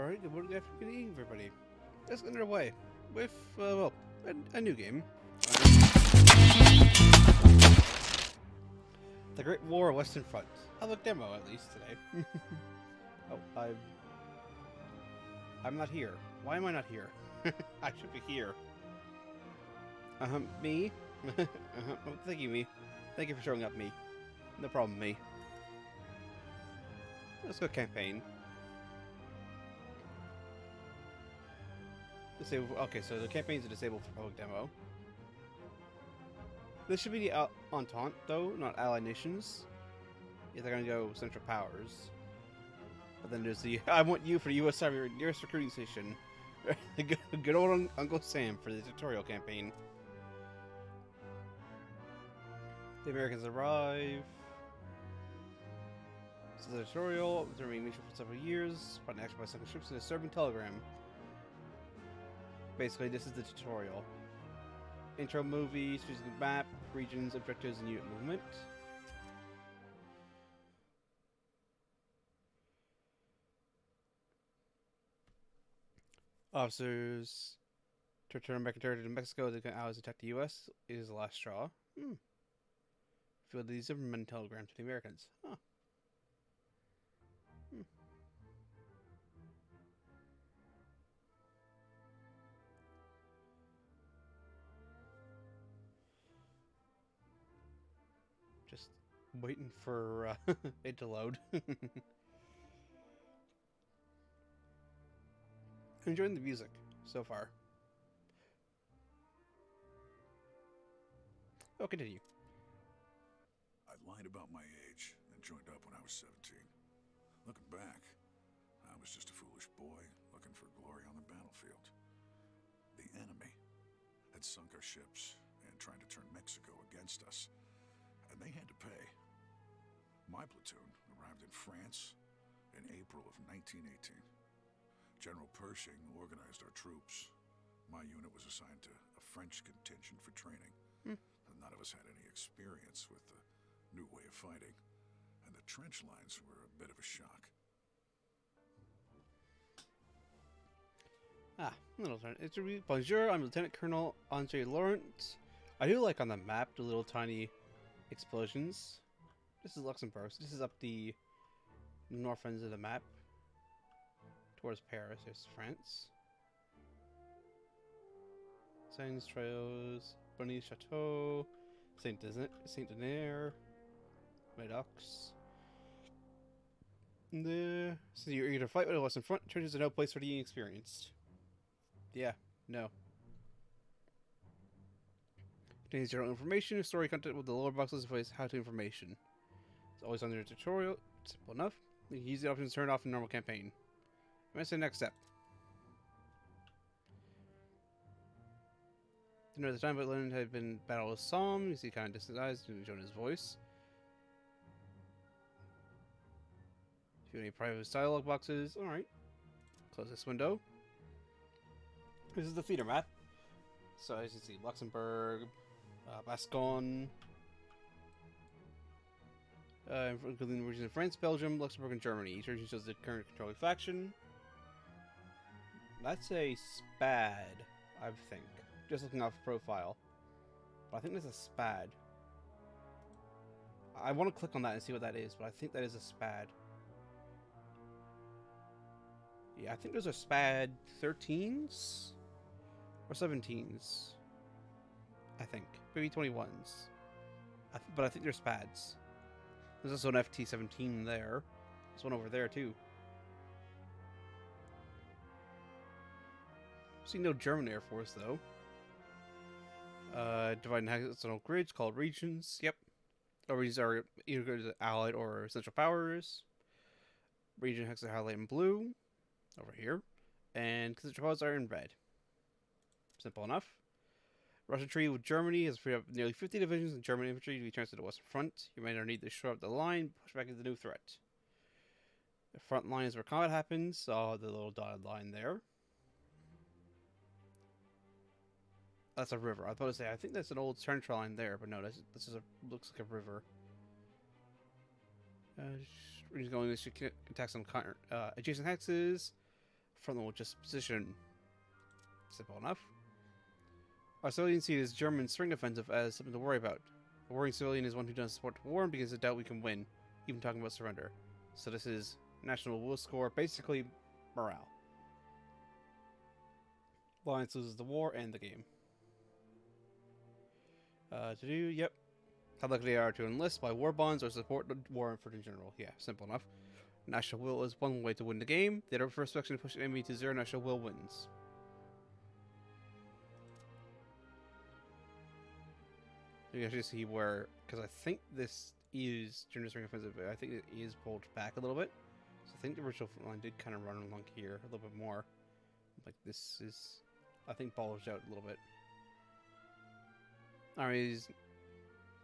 Alright, good morning, afternoon, good evening, everybody. Let's get underway with, well, a new game. The Great War Western Front. I'll look demo, at least, today. Oh, I'm not here. Why am I not here? I should be here. Me? Oh, thank you, me. Thank you for showing up, me. No problem, me. Let's go campaign. Okay, so the campaigns are disabled for public demo. This should be the Entente, though, not Allied Nations. Yeah, they're gonna go Central Powers. But then there's the I want you for the U.S. Army nearest recruiting station. Good old Uncle Sam for the tutorial campaign. The Americans arrive. This is a tutorial. They're remaining mission for several years. Fighting action by second ships in a Serbian telegram. Basically, this is the tutorial. Intro movie, choosing the map, regions, objectives, and unit movement. Officers to return back territory to Mexico. The allies attack the U.S. is the last straw. Feel the Zimmerman telegram to the Americans. Huh. Just waiting for it to load. Enjoying the music so far. Oh, continue. I lied about my age and joined up when I was 17. Looking back, I was just a foolish boy looking for glory on the battlefield. The enemy had sunk our ships and tried to turn Mexico against us, and they had to pay. My platoon arrived in France in April of 1918. General Pershing organized our troops. My unit was assigned to a French contingent for training. None of us had any experience with the new way of fighting, and the trench lines were a bit of a shock. Little turn. It's a bonjour. I'm Lieutenant Colonel Andre Laurent. I do like on the map the little tiny explosions. This is Luxembourg. So this is up the north ends of the map towards Paris. There's France. Signs, trails, Bonny Chateau, Saint Denis, Medox. So you're eager to fight with a Western Front. Churches are no place for the inexperienced. Yeah, no. Contains general information. Story content with the lower boxes with how-to information. It's always under the tutorial. Simple enough. You can use the options turned off in normal campaign. I'm gonna say next step. To know the time, but Lenin had been battle with Somme. You see kind of distant eyes, showing his voice. If you have any private dialogue boxes, alright. Close this window. This is the theater map. So as you see, Luxembourg, Gascon, including the regions of France, Belgium, Luxembourg, and Germany. Each region shows the current controlling faction. That's a SPAD, I think. Just looking off profile. But I think there's a SPAD. I want to click on that and see what that is, but I think that is a SPAD. Yeah, I think those are SPAD 13s or 17s. I think. Maybe 21s. But I think they're SPADs. There's also an FT-17 there. There's one over there, too. See no German Air Force, though. Divided in hexagonal grids called regions. Yep. Our regions are either Allied or Central Powers. Region hexagon highlight in blue. Over here. And Central Powers are in red. Simple enough. Russian treaty with Germany has freed up nearly 50 divisions of German infantry to be transferred to the Western Front. You may need to shore up the line, push back into the new threat. The front line is where combat happens. The little dotted line there. That's a river. I was about to say, I think that's an old trench line there, but no, this is looks like a river. We're just going to attack some adjacent hexes. Front will just position. Simple enough. Our civilians see this German spring offensive as something to worry about. A worrying civilian is one who doesn't support the war and begins to doubt we can win, even talking about surrender. So this is national will score, basically morale. Alliance loses the war and the game. To do, yep. How likely they are to enlist by war bonds or support the war effort in general. Yeah, simple enough. National will is one way to win the game. The other first action to push an enemy to 0, national will wins. You can actually see where, because I think this is during the spring offensive, I think it is pulled back a little bit. So I think the original front line did kind of run along here a little bit more. Like this is, I think, bulged out a little bit. Armies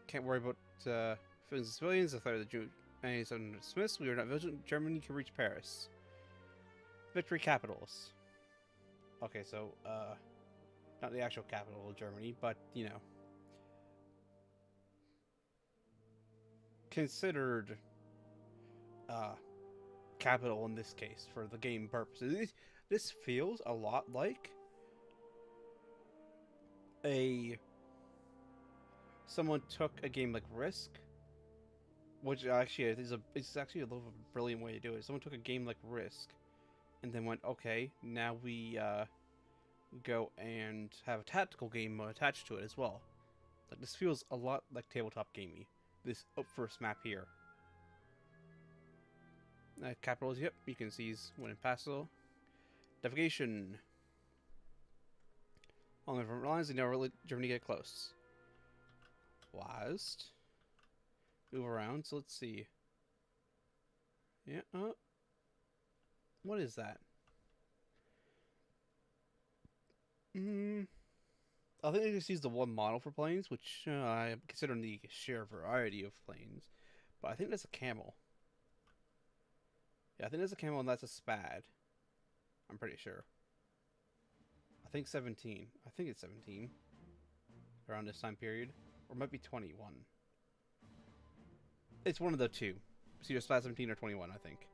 can't worry about civilians and civilians. The threat of the Jew enemies are dismissed. We are not vigilant. Germany can reach Paris. Victory capitals. Okay, so not the actual capital of Germany, but you know, considered capital in this case for the game purposes. This feels a lot like someone took a game like Risk, which actually it's actually a little bit of a brilliant way to do it. Someone took a game like Risk and then went, okay, now we go and have a tactical game attached to it as well. Like this feels a lot like tabletop gamey. This first map here. Capitals, yep, you can see he's winning Paso. Navigation. On the front lines, they never let Germany get close. Last. Move around, so let's see. Yeah, what is that? I think they just use the one model for planes, which I consider the sheer variety of planes. But I think that's a camel. Yeah, I think that's a camel and that's a Spad. I'm pretty sure. I think 17. I think it's 17. Around this time period. Or it might be 21. It's one of the two. It's either Spad 17 or 21, I think.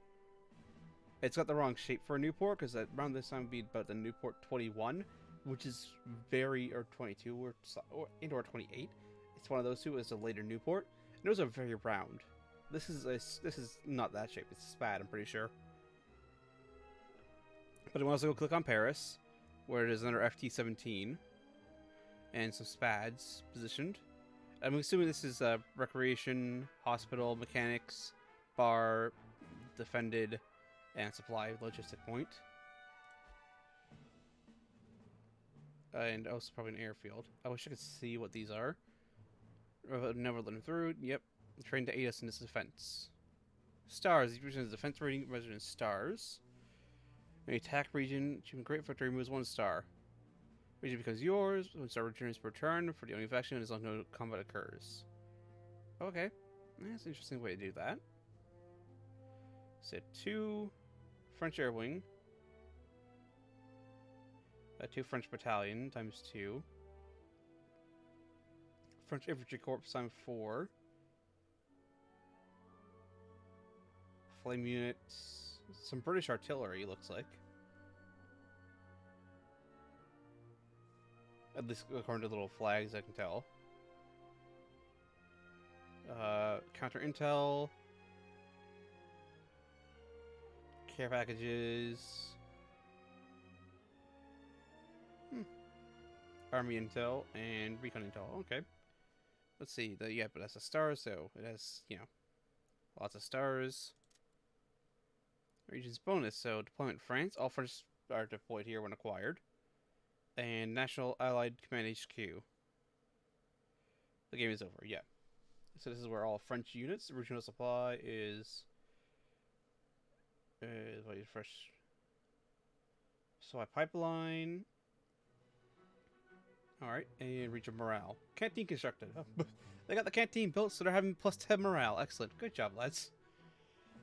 It's got the wrong shape for a Newport, because around this time would be about the Newport 21, which is or 22, or 28. It's one of those two. It's a later Newport. And those are very round. This is not that shape. It's a Spad, I'm pretty sure. But I want to go click on Paris, where it is under FT17, and some Spads positioned. I'm assuming this is recreation, hospital, mechanics, bar, defended, and supply logistic point. And also probably an airfield. I wish I could see what these are. Never let them through. Yep. Trained to aid us in this defense. Stars. These regions defense rating measured in stars. An attack region. Achieving great victory moves 1 star. Region becomes yours. When star returns per turn for the only faction as long as no combat occurs. Okay. That's an interesting way to do that. Set 2 French Air Wing. 2 French Battalion times 2. French Infantry Corps times 4. Flame units. Some British artillery, looks like. At least according to the little flags, I can tell. Counter intel. Care packages. Army intel and recon intel. Okay. Let's see. Yeah, but that's a star, so it has, you know, lots of stars. Region's bonus. So deployment France. All French are deployed here when acquired. And National Allied Command HQ. The game is over. Yeah. So this is where all French units. Original supply is fresh supply pipeline. Alright, and region morale. Canteen constructed. Oh, they got the canteen built, so they're having +10 morale. Excellent. Good job, lads.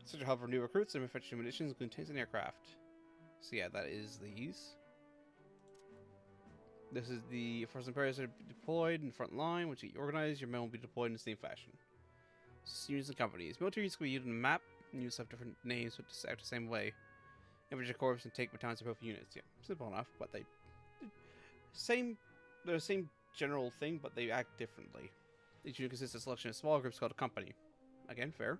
Such a hub for new recruits and manufacturing munitions, including tanks and aircraft. So yeah, that is these. This is the forces and players that are deployed in the front line. Once you get organized, your men will be deployed in the same fashion. Units and companies. Military units can be used on the map, and units have different names, but just act the same way. Infantry corps and tank battalions are both units. Yeah, simple enough, but same, they're the same general thing, but they act differently. Each unit consists of a selection of smaller groups called a company. Again, fair.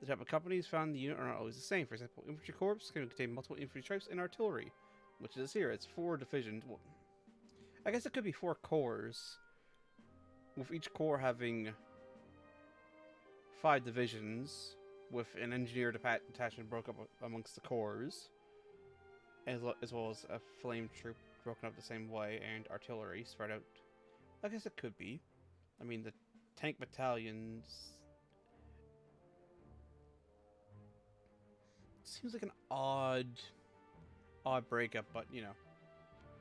The type of companies found in the unit are not always the same. For example, infantry corps can contain multiple infantry types and artillery, which is here. It's 4 divisions. Well, I guess it could be 4 corps, with each corps having 5 divisions, with an engineer detachment broken up amongst the corps, as well as a flame troop broken up the same way, and artillery spread out. I guess it could be. I mean, the tank battalions seems like an odd breakup, but you know.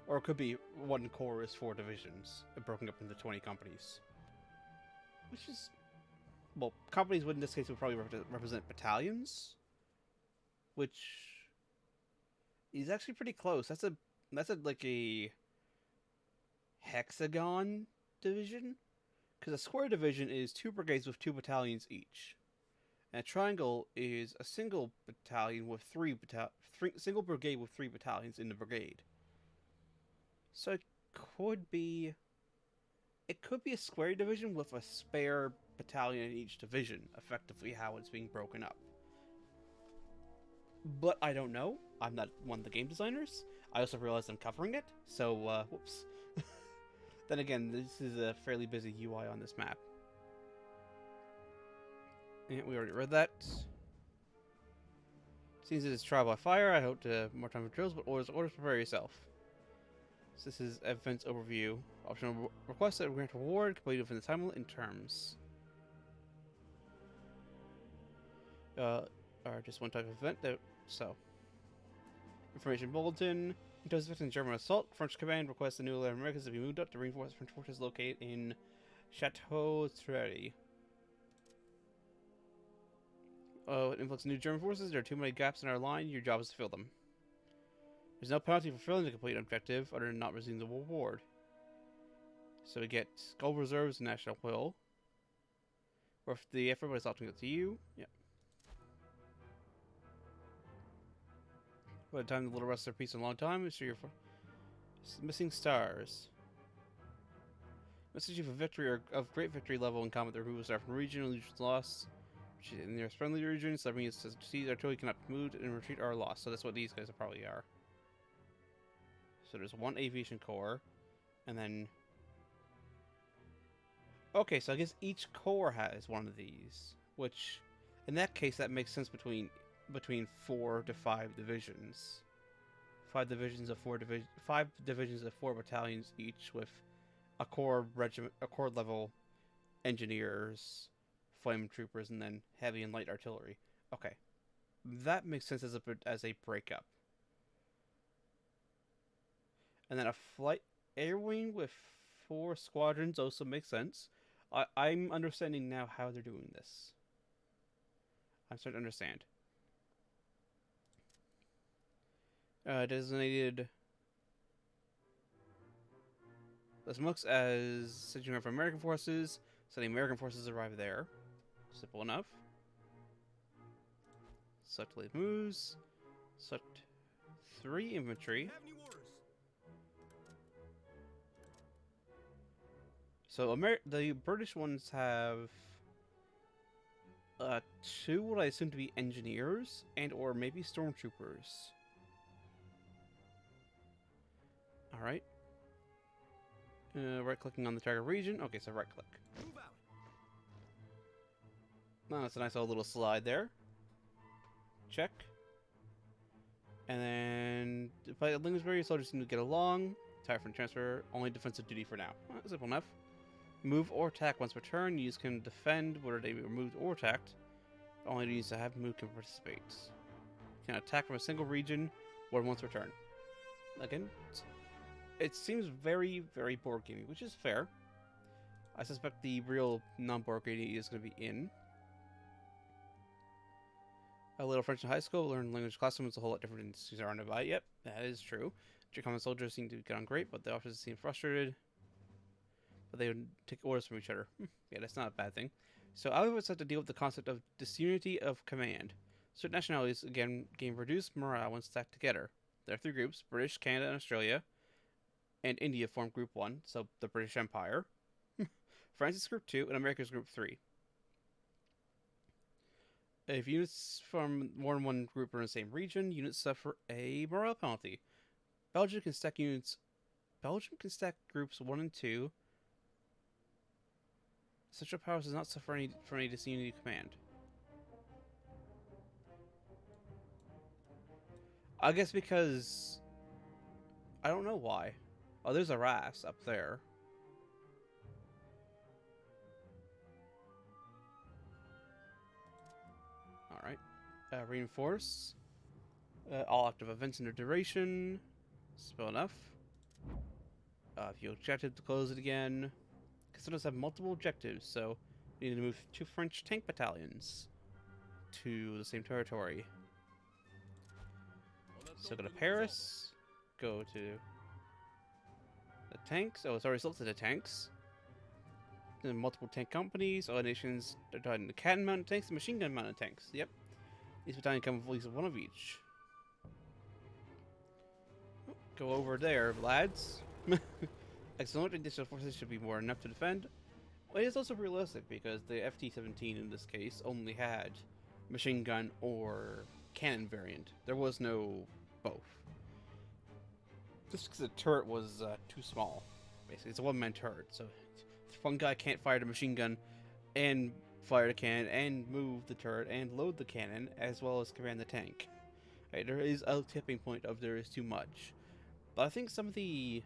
Or it could be 1 corps is 4 divisions, broken up into 20 companies. Which is, well, companies would in this case would probably represent battalions, which is actually pretty close. That's like a hexagon division, because a square division is 2 brigades with 2 battalions each. And a triangle is a single battalion with single brigade with 3 battalions in the brigade. So it could be a square division with a spare battalion in each division, effectively how it's being broken up. But I don't know. I'm not one of the game designers. I also realized I'm covering it, so whoops. Then again, this is a fairly busy UI on this map. And we already read that. Seems it is trial by fire. I hope to more time for drills, but orders, prepare yourself. So this is events overview. Optional request that grant reward completed within the time limit in terms. Or just one type of event. So information bulletin. Does affect in German assault. French command requests the new Americans to be moved up to reinforce French forces located in Chateau Thierry. Influx of new German forces. There are too many gaps in our line. Your job is to fill them. There's no penalty for failing to complete an objective other than not receiving the reward. So we get gold reserves and national will. Or if the effort is opting to you. Yeah. By the time the little rest of peace in a long time, it's your missing stars. Message you for victory or of great victory level in combat. The removal star from region and legions lost. In the friendly region, so that means to seize artillery cannot be moved and retreat are lost. So that's what these guys probably are. So there's 1 aviation corps, and then okay, so I guess each corps has one of these, which in that case that makes sense between 4 to 5 divisions. 5 divisions of 4 battalions each with a corps regiment, a corps level engineers, flame troopers, and then heavy and light artillery. Okay, that makes sense as a breakup. And then a flight air wing with 4 squadrons also makes sense. I'm understanding now how they're doing this. I'm starting to understand. Designated this looks as situated for American forces, so the American forces arrive there. Simple enough. Select late moves. Select 3 infantry. So the British ones have 2 what I assume to be engineers and or maybe stormtroopers. All right. Right clicking on the target region. Okay, so right click. Oh, that's a nice little slide there. Check. And then by Linksbury, soldiers seem to get along. Tire from transfer. Only defensive duty for now. Simple enough. Move or attack once per turn. Units can defend whether they be removed or attacked. Only units that have moved can participate. Can attack from a single region or once per turn. Again, it seems very, very board gamey, which is fair. I suspect the real non-board gaming is going to be in. A little French in high school, learn language classroom is a whole lot different than students around about. Yep, that is true. Your common soldiers seem to get on great, but the officers seem frustrated. But they would take orders from each other. Yeah, that's not a bad thing. So I always have to deal with the concept of disunity of command. Certain nationalities again gain reduced morale when stacked together. There are three groups: British, Canada, and Australia, and India form Group 1, so the British Empire. France is Group 2, and America is Group 3. If units from more than one group are in the same region, units suffer a morale penalty. Belgium can stack units. Belgium can stack groups 1 and 2. Central Powers does not suffer any from any disunity command. I guess because I don't know why. Oh, there's a RAS up there. All right. Reinforce. All active events in their duration. Spell enough. View objective to close it again. Casinos have multiple objectives, so we need to move 2 French tank battalions to the same territory. So go to Paris. Go to the tanks. Oh, it's already selected the tanks. Then multiple tank companies. All nations are divided into cannon mounted tanks and machine gun mounted tanks. Yep. Each battalion comes with at least one of each. Go over there, lads. Excellent. Additional forces should be more enough to defend. Well, it is also realistic because the FT-17 in this case only had machine gun or cannon variant. There was no both. Just because the turret was too small. Basically, it's a one-man turret, so if one guy can't fire the machine gun and fire the cannon and move the turret and load the cannon as well as command the tank. Right, there is a tipping point of there is too much. But I think some of the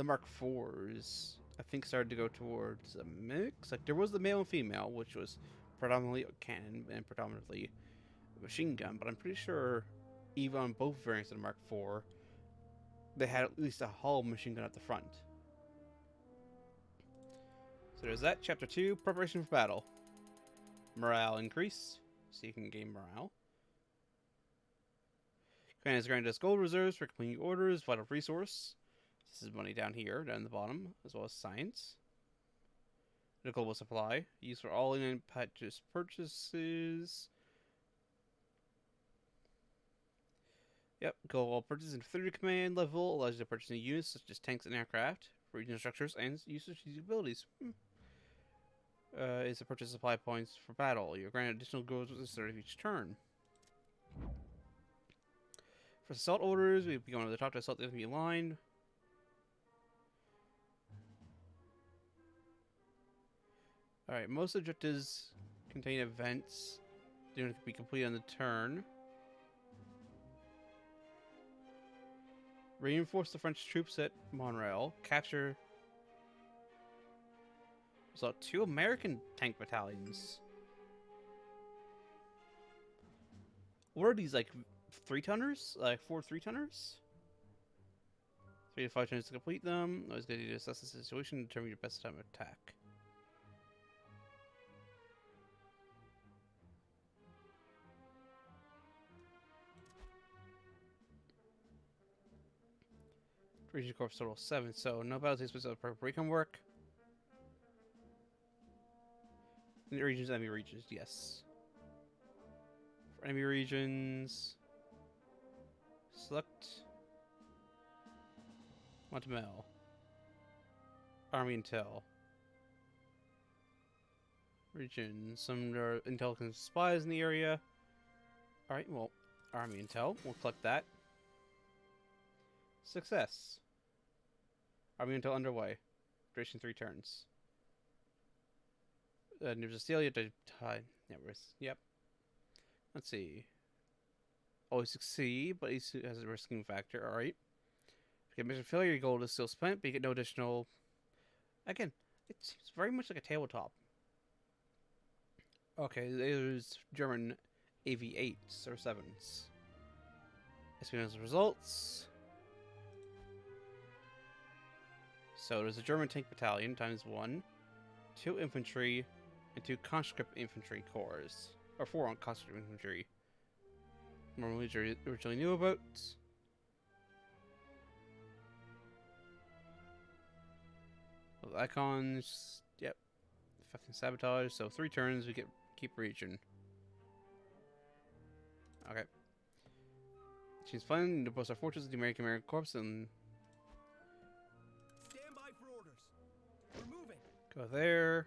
Mark IVs, I think, started to go towards a mix. Like, there was the male and female, which was predominantly cannon and predominantly machine gun, but I'm pretty sure even on both variants of the Mark IV, they had at least a hull machine gun at the front. So there's that. Chapter 2, Preparation for Battle. Morale increase, so you can gain morale. Command is granted us gold reserves for completing orders, vital resource. This is money down here, down the bottom, as well as science. The global supply, used for all in purchases. Yep, global purchase and 30 command level allows you to purchase new units such as tanks and aircraft, regional structures, and use of strategic abilities. Is to purchase supply points for battle. You're granted additional goals at the start of each turn. For assault orders, we'll be going to the top to assault the enemy line. Alright, most objectives contain events. They don't have to be completed on the turn. Reinforce the French troops at Monreal. Capture. So 2 American tank battalions. What are these, like 3-tonners? Like 4 3-tonners? 3 to 5 turns to complete them. Always good to assess the situation and determine your best time of attack. Region Corps total 7, so no battle takes place for recon work. In the regions, enemy regions, yes. For enemy regions, select Montemel, Army Intel. Region, some are intelligence spies in the area. Alright, well, Army Intel, we'll collect that. Success. Army Intel underway. Duration 3 turns. News of Steel, you have to tie. Yep. Let's see. Always succeed, but he has a risking factor. Alright. If you get mission failure, your gold is still spent, but you get no additional. Again, it seems very much like a tabletop. Okay, there's German AV8s or 7s. Espionage results. So there's a German tank battalion times 1, 2 infantry, and 2 conscript infantry corps. Or 4 on conscript infantry. More than we originally knew about. Well, icons, yep. Fucking sabotage, so 3 turns we keep region. Okay. She's planning to post our fortress with the American Corps and Stand by for orders. We're moving. go there.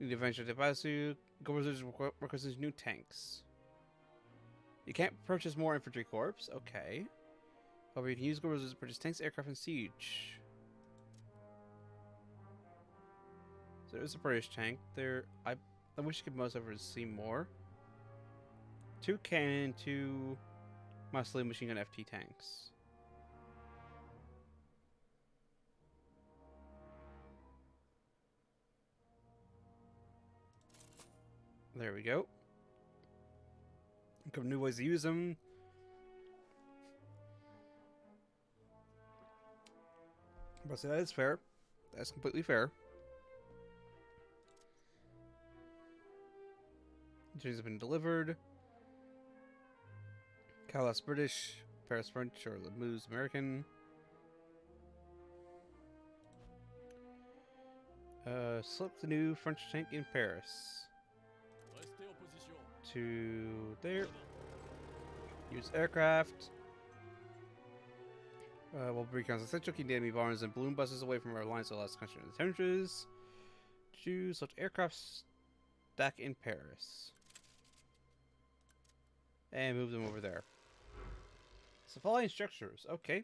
Need to venture to Basu. Governor's requires new tanks. You can't purchase more infantry corps. Okay. However, you can use Governor's to purchase tanks, aircraft, and siege. So there's a British tank there. I wish I could mouse over to see more. 2 cannon, 2 muscle machine gun FT tanks. There we go. Come new ways to use them. But so that is fair. That's completely fair. Injuries have been delivered. Kalas British, Paris French, or Lemuse American. Select the new French tank in Paris. Restez en position. To there. Use aircraft. We'll recon essential, keep the enemy bombers and balloon buses away from our lines of the last country in the trenches. Choose select aircraft stack in Paris. And move them over there. Supply structures. Okay.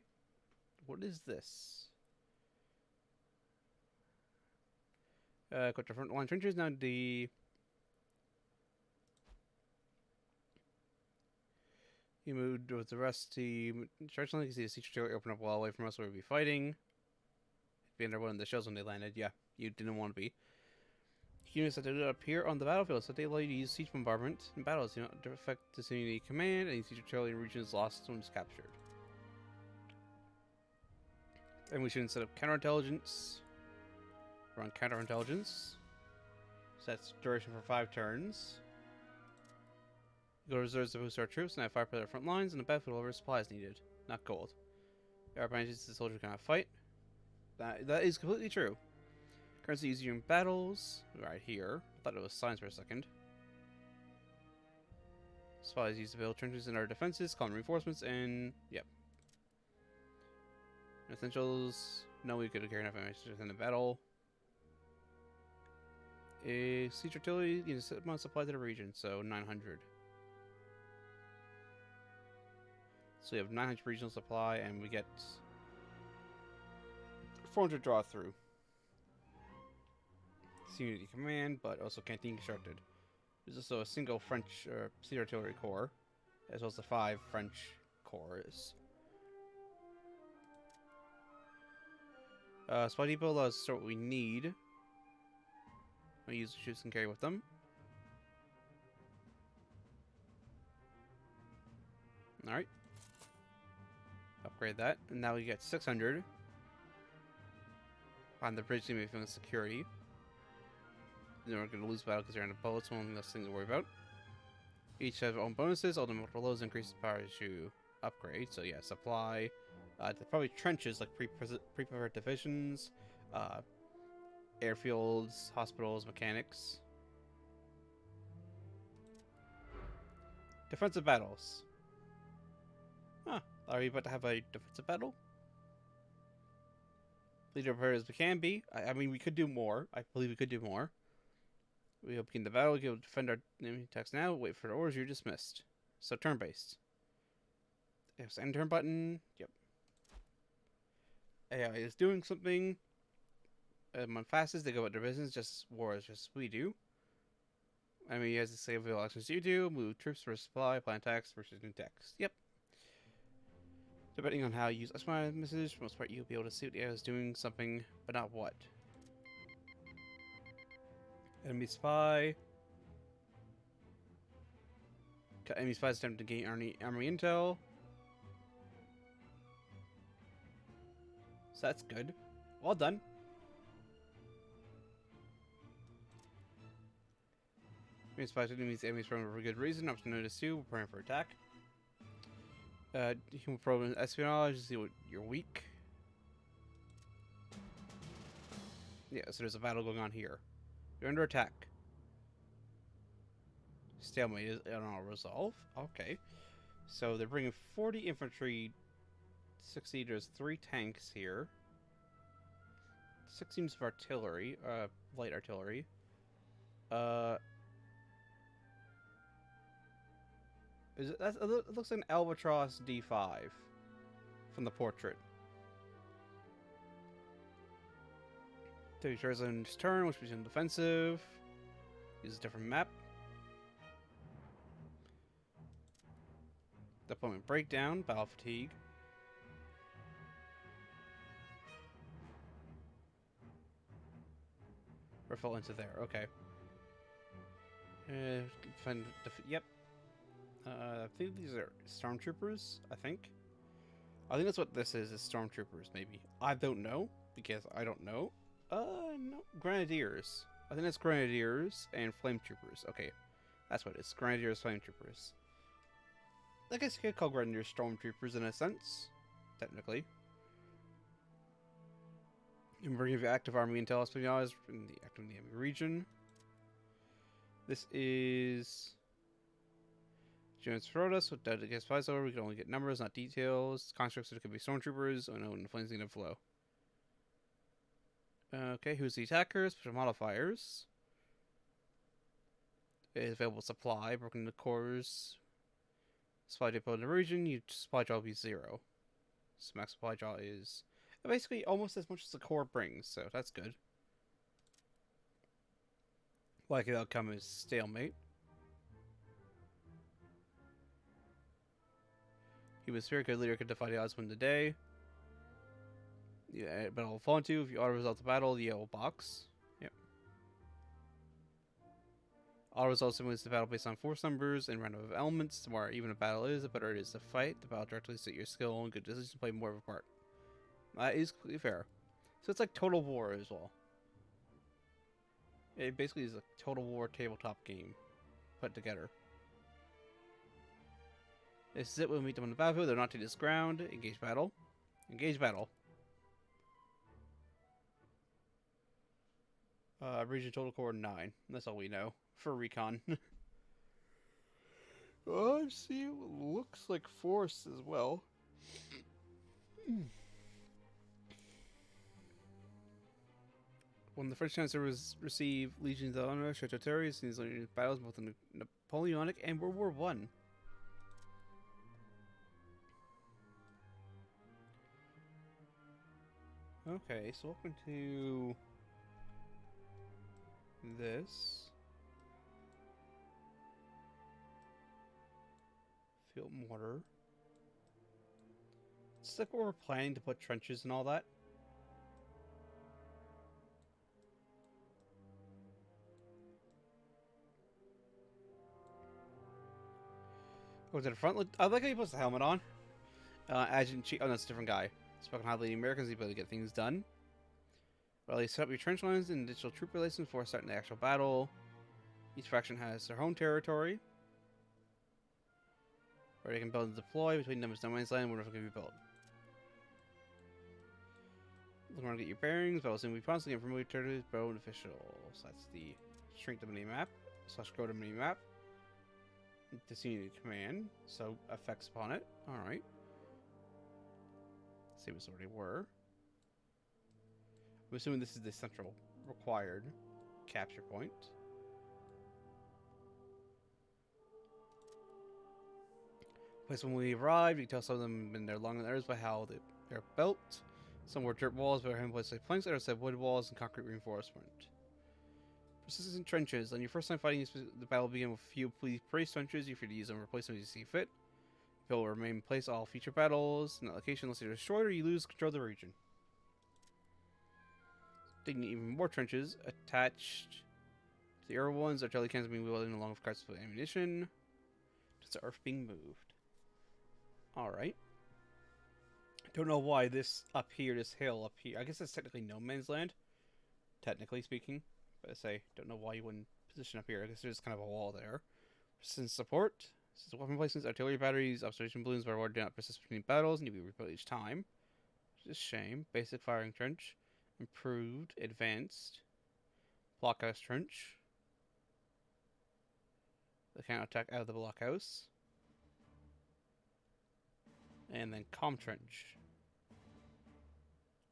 What is this? Got the front line trenches. Now the... You moved with the rest team. Traditionally, you can see the siege artillery open up a wall away from us where we'd be fighting. Be under one of the shells when they landed. Yeah, you didn't want to be. Units that did appear on the battlefield, so they allow you to use siege bombardment in battles. Do not affect the unity command. Any siege artillery in region is lost when it's captured. And we should set up counterintelligence. Run counterintelligence. Sets duration for 5 turns. Go to reserves to boost our troops and have fire for their front lines, and the battlefield wherever supplies needed. Not gold. Our advantages the soldiers cannot fight. That is completely true. Currency easier in battles. Right here. I thought it was science for a second. Supplies used to build trenches in our defenses, column reinforcements, and yep. Essentials. No, we could carry enough ammunition within the battle. A siege artillery, you know, set amount of supply to the region, so 900. So we have 900 regional supply, and we get 400 draw through. It's unity command, but also canteen constructed. There's also a single French siege artillery corps, as well as the 5 French corps. Supply depot allows us to store what we need. We'll use the shoots and carry with them. Alright. Upgrade that. And now we get 600. On the bridge team, if you security. Then we're going to lose battle because they're in a bullets, one less thing to worry about. Each have their own bonuses. All the multiple lows increase the power to upgrade. So yeah, supply. Probably trenches like pre-prepared divisions. Airfields, hospitals, mechanics. Defensive battles. Huh. Are we about to have a defensive battle? Leader prepared as we can be. I mean, we could do more. I believe we could do more. We hope in the battle we can defend our enemy attacks now. Wait for the orders. You're dismissed. So turn-based. Yes, end turn button. Yep. AI is doing something. On fastest, they go about their business. Just war is just we do. I mean, has the same available actions you do. Move troops for supply, plan attacks versus new text. Yep. Depending on how you use espionage message, for the most part you'll be able to see what the AI is doing something, but not what. Enemy spy. Enemy spies attempt to gain army intel. So that's good. Well done. Enemy spies enemies enemies from for a good reason. Up to notice too. We're preparing for attack. Human probe espionage to see what you're weak. Yeah, so there's a battle going on here. You're under attack. Stalemate is on a resolve. Okay. So they're bringing 40 infantry, 60, there's 3 tanks here. 6 units of artillery, light artillery. Uh, it looks like an Albatross D5 from the portrait. Take turns on his turn, which means defensive. Use a different map. Deployment breakdown, battle fatigue. Or fell into there, okay. Yep. I think these are stormtroopers, I think. I think that's what this is stormtroopers, maybe. I don't know, because I don't know. No. Grenadiers. I think that's Grenadiers and Flame Troopers. Okay. That's what it is. Grenadiers, Flame Troopers. I guess you could call Grenadiers Stormtroopers in a sense. Technically. And we're giving you active army intel espionage in the active enemy region. This is Jones Frodas with dead against spies over. We can only get numbers, not details. Constructs that could be stormtroopers. Oh no, and flames need to flow. Okay, who's the attackers? Special modifiers. Available supply, broken into cores. Supply depot in the region, your supply draw will be 0. So max supply draw is basically almost as much as the core brings, so that's good. Likely outcome is stalemate. He was very good leader, could defy the odds, win the day. Yeah, battle will fall into. If you auto result the battle, the yellow box. Yep. Auto result simulates the battle based on force numbers and random elements. The more even a battle is, the better it is to fight. The battle directly suits your skill and good decisions play more of a part. That is completely fair. So it's like Total War as well. It basically is a Total War tabletop game put together. This is it. We'll meet them on the battlefield. They're not to this ground. Engage battle. Engage battle. Region total core 9. That's all we know for recon. I see. It looks like force as well. When the French Chancellor received legions of honor, Chateau Terres, in these battles both in the Napoleonic and World War One. Okay, so welcome to this field mortar. It's like where we're planning to put trenches and all that. Go to the front. I like how he puts the helmet on. Adjutant Chief. Oh, no, it's a different guy. Spoken highly the Americans, the ability to get things done. Well, you set up your trench lines and digital troop relations before starting the actual battle. Each faction has their home territory, where they can build and deploy. Between them is no man's land, whatever can be built. Look around to get your bearings. Battles will be constantly from familiar territories, bro, and officials. That's the shrink the mini map / grow the mini map. This unit command, so effects upon it. All right. Same as already were. I'm assuming this is the central required capture point. Place when we arrived, you can tell some of them been there longer than others by how they're built. Some were dirt walls, but in places like planks, others have wood walls and concrete reinforcement. Persistent trenches. On your first time fighting, the battle will begin with a few place trenches. You're free to use them or replace them as you see fit. They will remain in place all future battles. In that location, unless you're destroyed or you lose control of the region. Digging even more trenches attached to the earlier ones. Artillery cannons being wielded along with carts of ammunition. Just the earth being moved. Alright. Don't know why this up here, this hill up here. I guess that's technically no man's land. Technically speaking. But I say, don't know why you wouldn't position up here. I guess there's kind of a wall there. Persistent support. This is weapon placements, artillery batteries, observation balloons by water do not persist between battles and need to be rebuilt each time. Which is a shame. Basic firing trench. Improved. Advanced. Blockhouse trench. They can't attack out of the blockhouse. And then Calm Trench.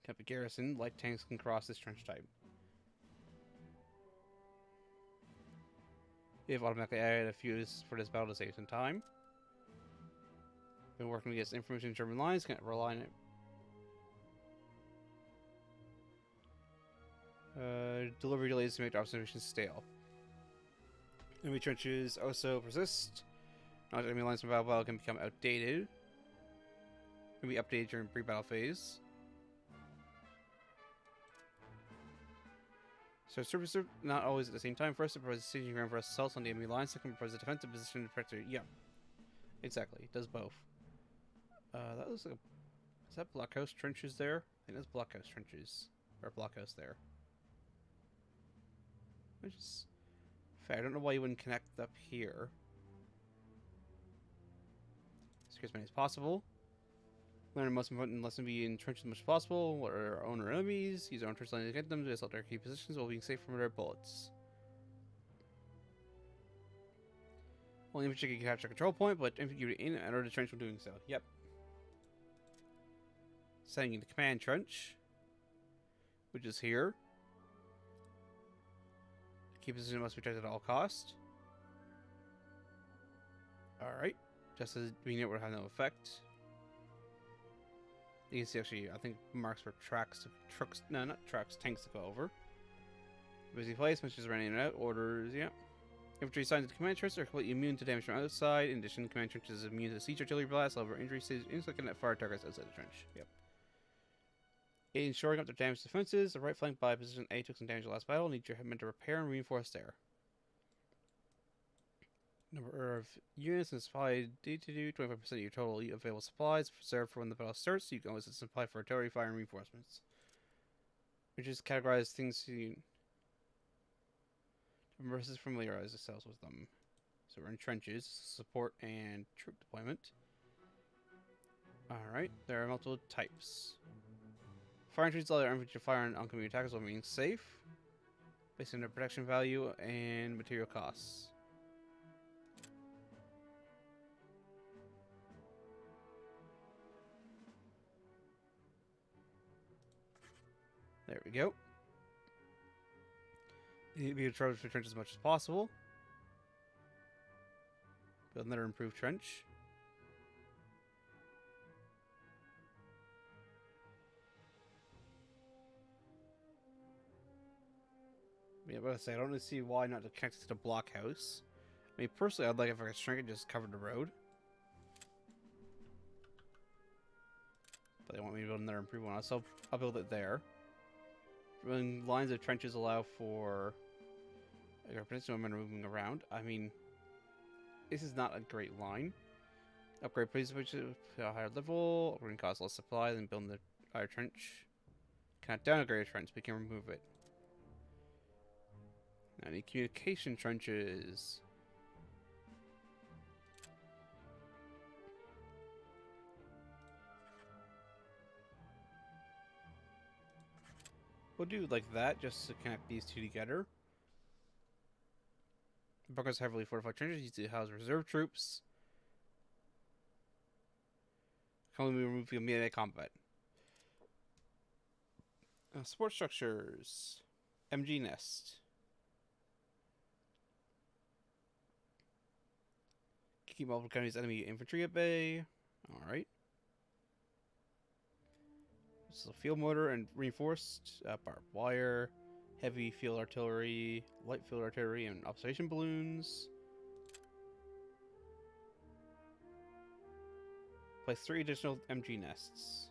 Can't be garrison. Light tanks can cross this trench type. You have automatically added a fuse for this battle to save some time. Been working against information German lines. Can't rely on it. Delivery delays to make observations stale. Enemy trenches also persist. Not enemy lines from battle can become outdated. Can be updated during pre-battle phase. So surface not always at the same time. First, it provides a staging ground for assaults on the enemy line. Second, it provides a defensive position to protect. Yeah, exactly. It does both. That looks like is that blockhouse trenches there? I think that's blockhouse trenches or blockhouse there. Which is fair. I don't know why you wouldn't connect up here. Secure as many as possible. Learn the most important lesson: be in trenches as much as possible. What are our own or enemies? Use our own trench line to get them to assault their key positions while being safe from their bullets. Only infantry can capture a control point, but infantry in and out of the trench while doing so. Yep. Setting in the command trench, which is here. Key position must be protected at all cost. Alright. Just as being it would have no effect. You can see actually, I think marks for tanks to go over. Busy place, messages running in and out, orders, yeah. Infantry assigned to the command trench are completely immune to damage from outside. In addition, command trench is immune to siege artillery blasts, however, injury stays instantly at fire targets outside the trench. Yep. In shoring up their damaged defenses, the right flank by position A took some damage in the last battle. Need your headmen to repair and reinforce there. Number of units and supply D2 25% of your total available supplies reserved for when the battle starts. So you can always supply for artillery fire and reinforcements. We just categorize things to versus familiarize ourselves with them. So we're in trenches, support and troop deployment. Alright, there are multiple types. Fire entries allow their infantry to fire on oncoming attackers while being safe, based on their protection value and material costs. There we go. You need to be in charge of the trench as much as possible. Build another improved trench. Yeah, but I say I don't really see why not to connect it to the blockhouse. I mean, personally, I'd like if I could shrink it and just cover the road. But they want me to build another improved one, so I'll build it there. When lines of trenches allow for a peninsula momentum moving around, I mean, this is not a great line. Upgrade please to a higher level, upgrading costs less supply, then building the higher trench. Cannot downgrade a trench, but can remove it. Now I need communication trenches. We'll do like that just to connect these two together. Bunkers heavily fortified trenches used to house reserve troops. Can we remove melee combat? Support structures. MG nest. Keep multiple countries enemy infantry at bay. Alright. This is a field mortar and reinforced barbed wire, heavy field artillery, light field artillery, and observation balloons. Place 3 additional MG nests.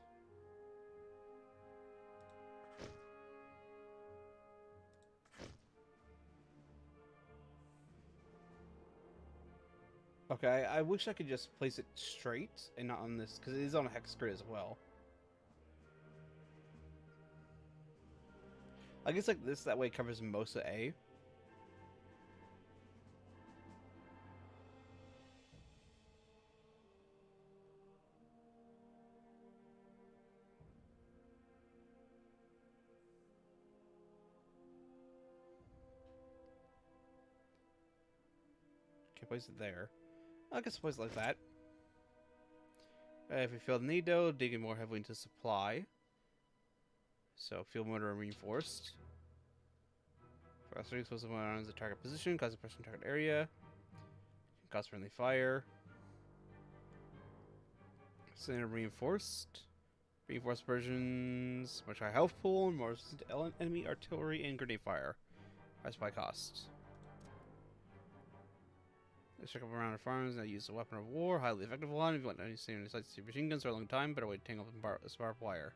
Okay, I wish I could just place it straight and not on this, because it is on a hex grid as well. I guess like this, that way it covers most of A. can place it there. I guess place it like that. If we feel the need, though, digging more heavily into supply. So, field motor reinforced. Faster explosive on the target position, cause pressure in target area. Cause friendly fire. Center reinforced. Reinforced versions, much higher health pool, more resistant to enemy artillery and grenade fire. High supply cost. Let's check up around the farms. Now use a weapon of war, highly effective one. If you want any sights to see machine guns for a long time, better way to tangle up barbed wire.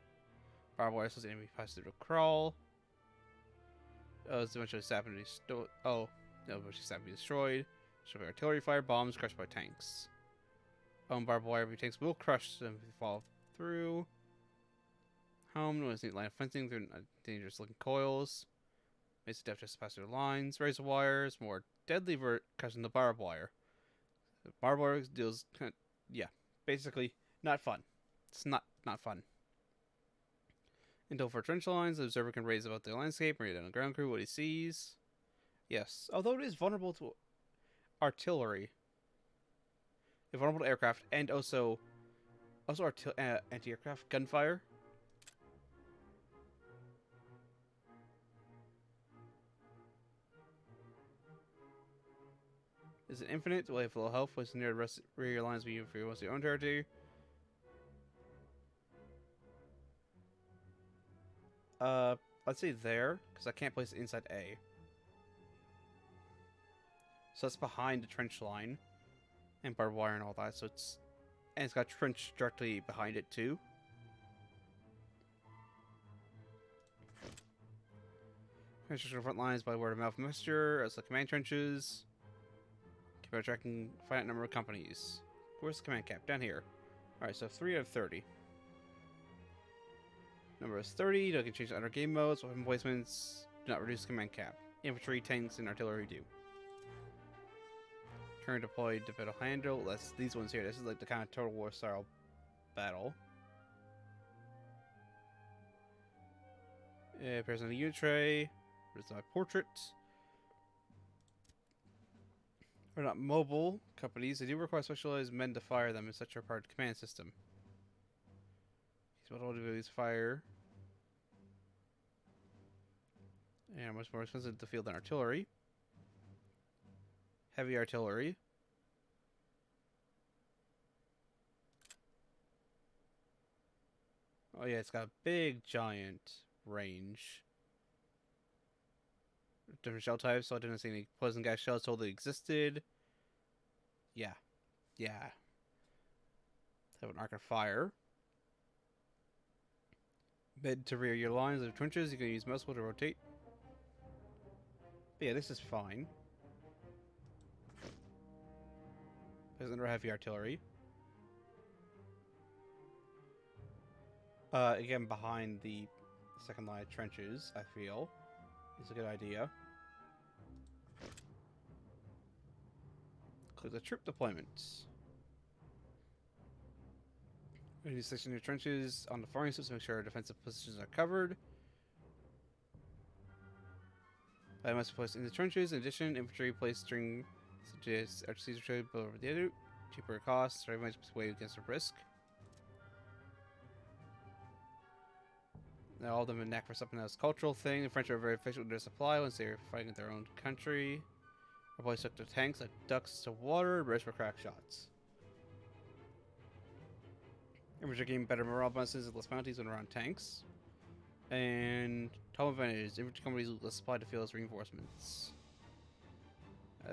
Barbed wire says the enemy passive to crawl. Oh, it's eventually sap and destroyed. Oh, no, eventually sap and be destroyed. Should be artillery fire, bombs, crushed by tanks. Barbed wire tanks will crush them if they fall through. Home, notice neat line of fencing through dangerous looking coils. Makes it depth just past their lines. Razor wires, more deadly crushing the barbed wire. The barbed wire deals yeah, basically not fun. It's not fun. Until for trench lines, the observer can raise about the landscape, read on the ground crew what he sees. Yes, although it is vulnerable to artillery. It's vulnerable to aircraft and also anti-aircraft gunfire. Is it infinite? Will have full health? Was near the rest of your lines be for your own territory? I'd say there, because I can't place it inside A. So that's behind the trench line and barbed wire and all that. So it's got trench directly behind it too. Construction front lines by word of mouth messenger as the command trenches. Keep tracking finite number of companies. Where's the command cap? Down here. Alright, so 3 out of 30. Number is 30. You can change under game modes. Weapon placements do not reduce command cap. Infantry, tanks, and artillery do. Current deployed to battle handle. That's these ones here. This is like the kind of Total War style battle. Appears on the unit tray. There's my portrait. They're not mobile companies. They do require specialized men to fire them in such a part command system. What all do these fire? And much more expensive to field than artillery. Heavy artillery. Oh yeah, it's got a big giant range. Different shell types, so I didn't see any poison gas shells totally existed. Yeah. Yeah. Have an arc of fire. Mid to rear your lines of trenches, you can use muscle to rotate. But yeah, this is fine. There's under heavy artillery. Again, behind the second line of trenches, I feel, is a good idea. Click the troop deployments. We need to section your trenches on the firing steps to make sure our defensive positions are covered. I must be placed in the trenches. In addition, infantry placed during such as artillery trade over the other. Cheaper costs, very much weigh against the risk. Now all of them are knack for something else. Cultural thing. The French are very efficient with their supply once they're fighting in their own country. Our boys took to tanks like ducks to water, brace for crack shots. Infantry gain better morale bonuses and less bounties when around tanks. And top advantages. Infantry companies with less supply to field as reinforcements.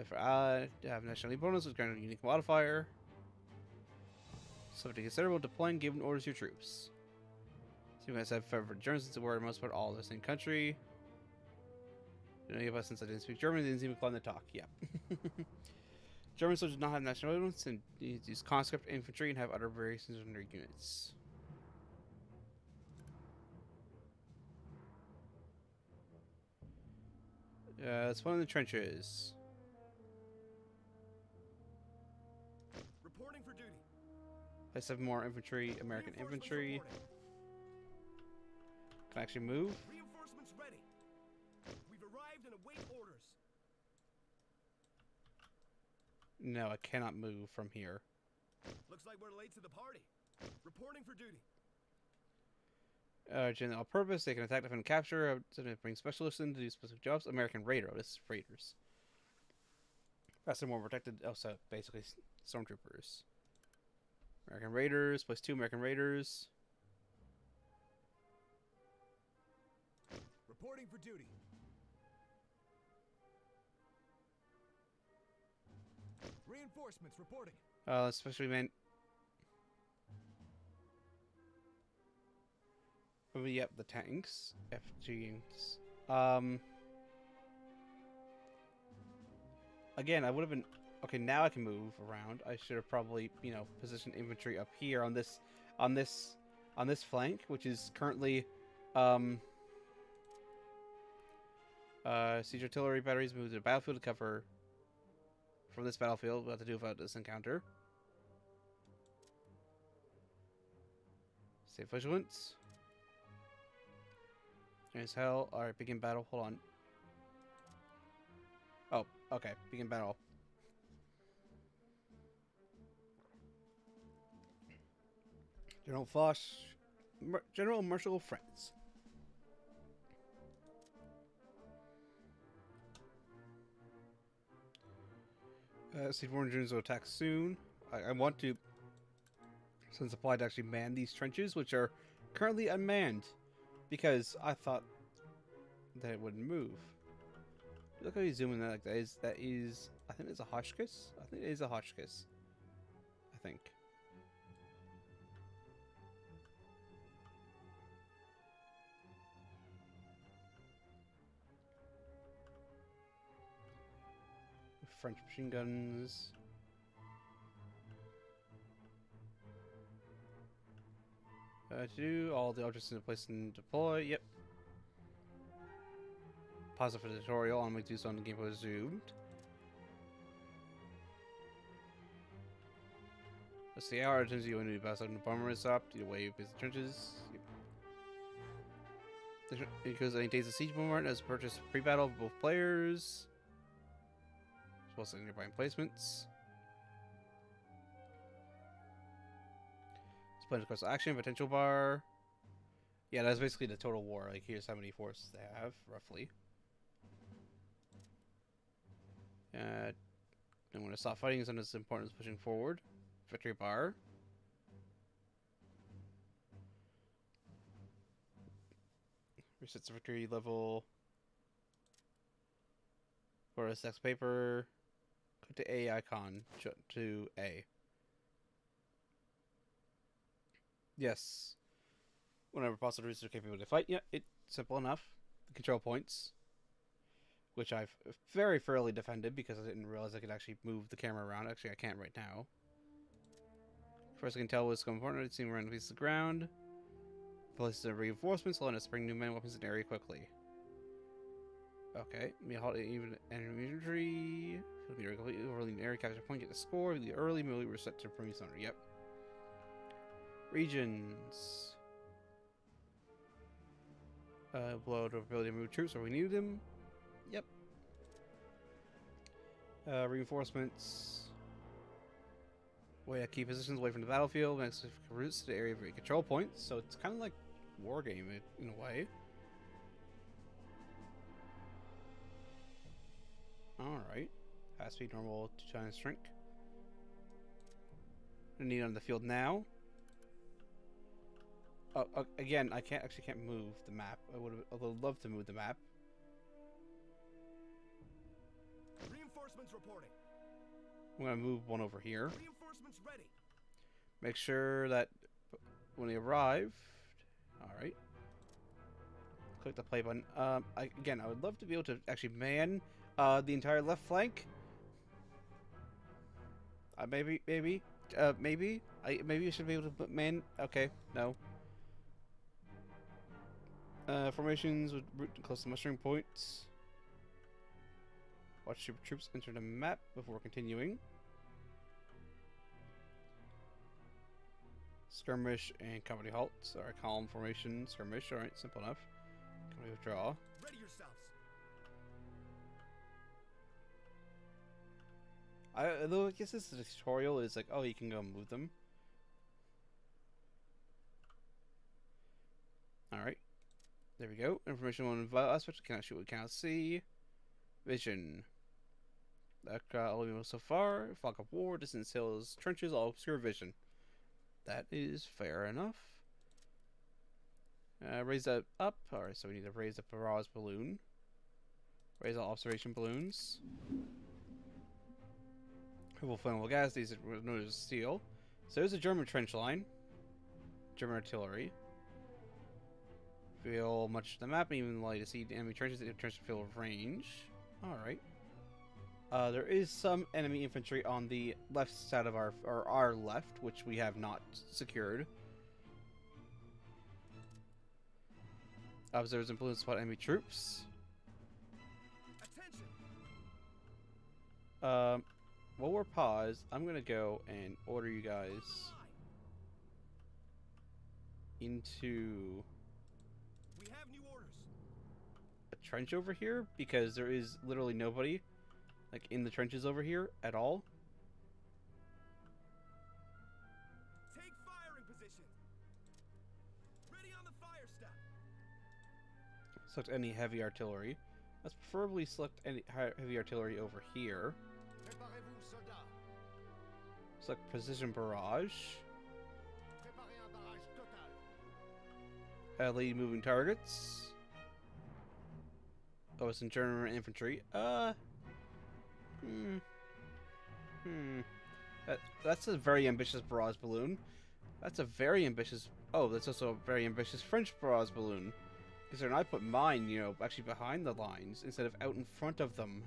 For have nationality bonus with granted a unique modifier. So to considerable deploying given orders to your troops. So you guys have for Germans since we're most part all the same country. Any of us since I didn't speak German, they didn't even climb the talk. Yeah. German soldiers do not have nationality bonus and use conscript infantry and have other variations in their units. Let's one in the trenches. Reporting for duty. Let's have more infantry, American infantry. Can I actually move? Reinforcements ready. We've arrived and await orders. No, I cannot move from here. Looks like we're late to the party. Reporting for duty. General purpose, they can attack, defend, and capture. Bring specialists in to do specific jobs. American Raider. This is Raiders. Faster, more protected. Also, basically, Stormtroopers. American Raiders. Place 2 American Raiders. Reporting for duty. Reinforcements reporting. Especially man. Oh, yep, the tanks. FGs. Again, I would have been okay. Now I can move around. I should have probably, positioned infantry up here on this flank, which is currently, siege artillery batteries move to the battlefield to cover. From this battlefield, we'll have to do about this encounter. Save vigilance. As hell. Alright, begin battle. Hold on. Oh, okay. Begin battle. General Foch. General Marshal of France. Seaborne Jones will attack soon. I want to send supply to actually man these trenches, which are currently unmanned, because I thought that it wouldn't move. Look how he's zooming that like that. That is I think it's a Hotchkiss. I think it is a Hotchkiss. I think. French machine guns. Do all the objects in place and deploy. Yep. Pause it for the tutorial. I'll make do so on the game was zoomed. Let's see how turns you when you pass out the bomber is up. Do the wave is the trenches. Yep. Because any days of siege bombardment has purchased pre-battle for both players. As well as nearby emplacements. Split across action, potential bar. Yeah, that's basically the total war. Like, here's how many forces they have, roughly. And when to stop fighting is not as important as pushing forward. Victory bar. Resets the victory level. For a sex paper. Click the A icon to A. Yes. Whenever possible, reduce their capability to fight. Yeah, it's simple enough. The control points. Which I've very thoroughly defended because I didn't realize I could actually move the camera around. Actually, I can't right now. First I can tell what's going on. It's seeing around a piece of ground. Places of reinforcements, allowing us to bring new men, weapons, in the area quickly. Okay. Me halt even enemy infantry. Be completely overly area capture point. Get the score. Really early. Immediately reset to previous owner. Yep. Regions. Blow out ability to move troops where we need them. Yep. Reinforcements. Way at key positions away from the battlefield. Next routes to the area of control points. So it's kind of like war game in a way. Alright. Fast speed, normal, 2 times shrink. Need on the field now. Again, I can't move the map. I would love to move the map. Reinforcements reporting. I'm gonna move one over here. Reinforcements ready. Make sure that when they arrive. All right. Click the play button. Again, I would love to be able to actually man the entire left flank. Maybe I should be able to man. Okay, no. Formations with route close to mustering points. Watch super troops enter the map before continuing. Skirmish and company halts. Alright, column formation, skirmish. Alright, simple enough. Company withdraw. Ready yourselves. Though I guess this tutorial is like, oh, you can go move them. Alright. There we go. Information on vital aspects. Cannot shoot, cannot see. Vision. That all we know so far. Fog of war, distance hills, trenches, all obscure vision. That is fair enough. Raise that up. Alright, so we need to raise up a barrage balloon. Raise all observation balloons. Triple flammable gas. These are known as steel. So there's a German trench line. German artillery. Feel much of the map, even like to see the enemy trenches. The trenches feel range. Alright. There is some enemy infantry on the left side of our left, which we have not secured. Observers and balloons spot enemy troops. Attention. While we're paused, I'm gonna go and order you guys into We have new orders. a trench over here because there is literally nobody like in the trenches over here at all. Take firing position. Ready on the fire step. Select any heavy artillery. Let's preferably select any heavy artillery over here. Préparez-vous, soldats. Select precision barrage. Préparez un barrage total. Lead moving targets. Oh, it's in German infantry. That's a very ambitious barrage balloon. That's a very ambitious. Oh, that's also a very ambitious French barrage balloon. Considering I put mine, you know, actually behind the lines instead of out in front of them.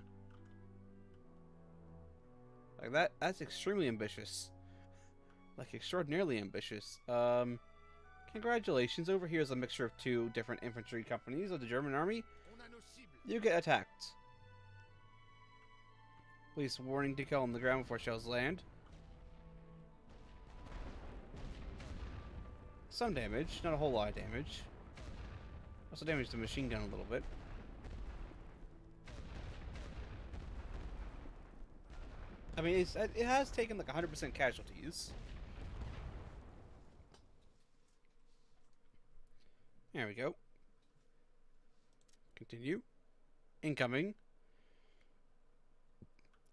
Like that's extremely ambitious. Like extraordinarily ambitious. Congratulations. Over here is a mixture of two different infantry companies of the German army. On a nos cibles. You get attacked. Please warning decal on the ground before shells land. Some damage, not a whole lot of damage. Also damaged the machine gun a little bit. I mean, it has taken like 100% casualties. There we go. Continue. Incoming.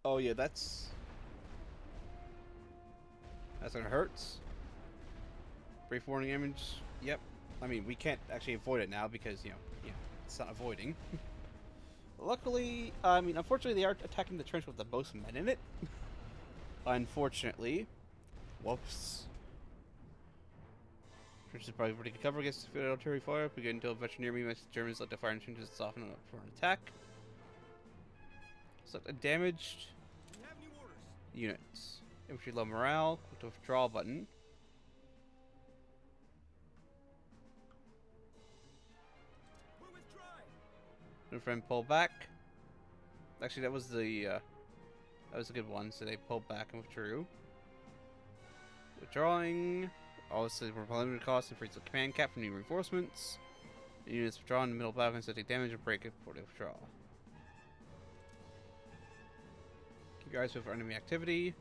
Oh yeah, that's gonna hurt. Brief warning image. Yep. I mean, we can't actually avoid it now because you know, it's not avoiding. Luckily, I mean, unfortunately, they are attacking the trench with the most men in it. Unfortunately, whoops. Trench is probably pretty good cover against field artillery fire. If we get into a veteran near me, my Germans like to fire in trenches to soften up for an attack. Select a damaged We have new orders. units. Infantry low morale. Click the withdraw button. We're withdrawing. New friend pull back. Actually, that was a good one. So they pulled back and withdrew. Withdrawing. Obviously, we're preliminary cost and frees the command cap from new reinforcements. The units withdraw in the middle of battle and take damage and break it before they withdraw. Keep your eyes peeled for enemy activity.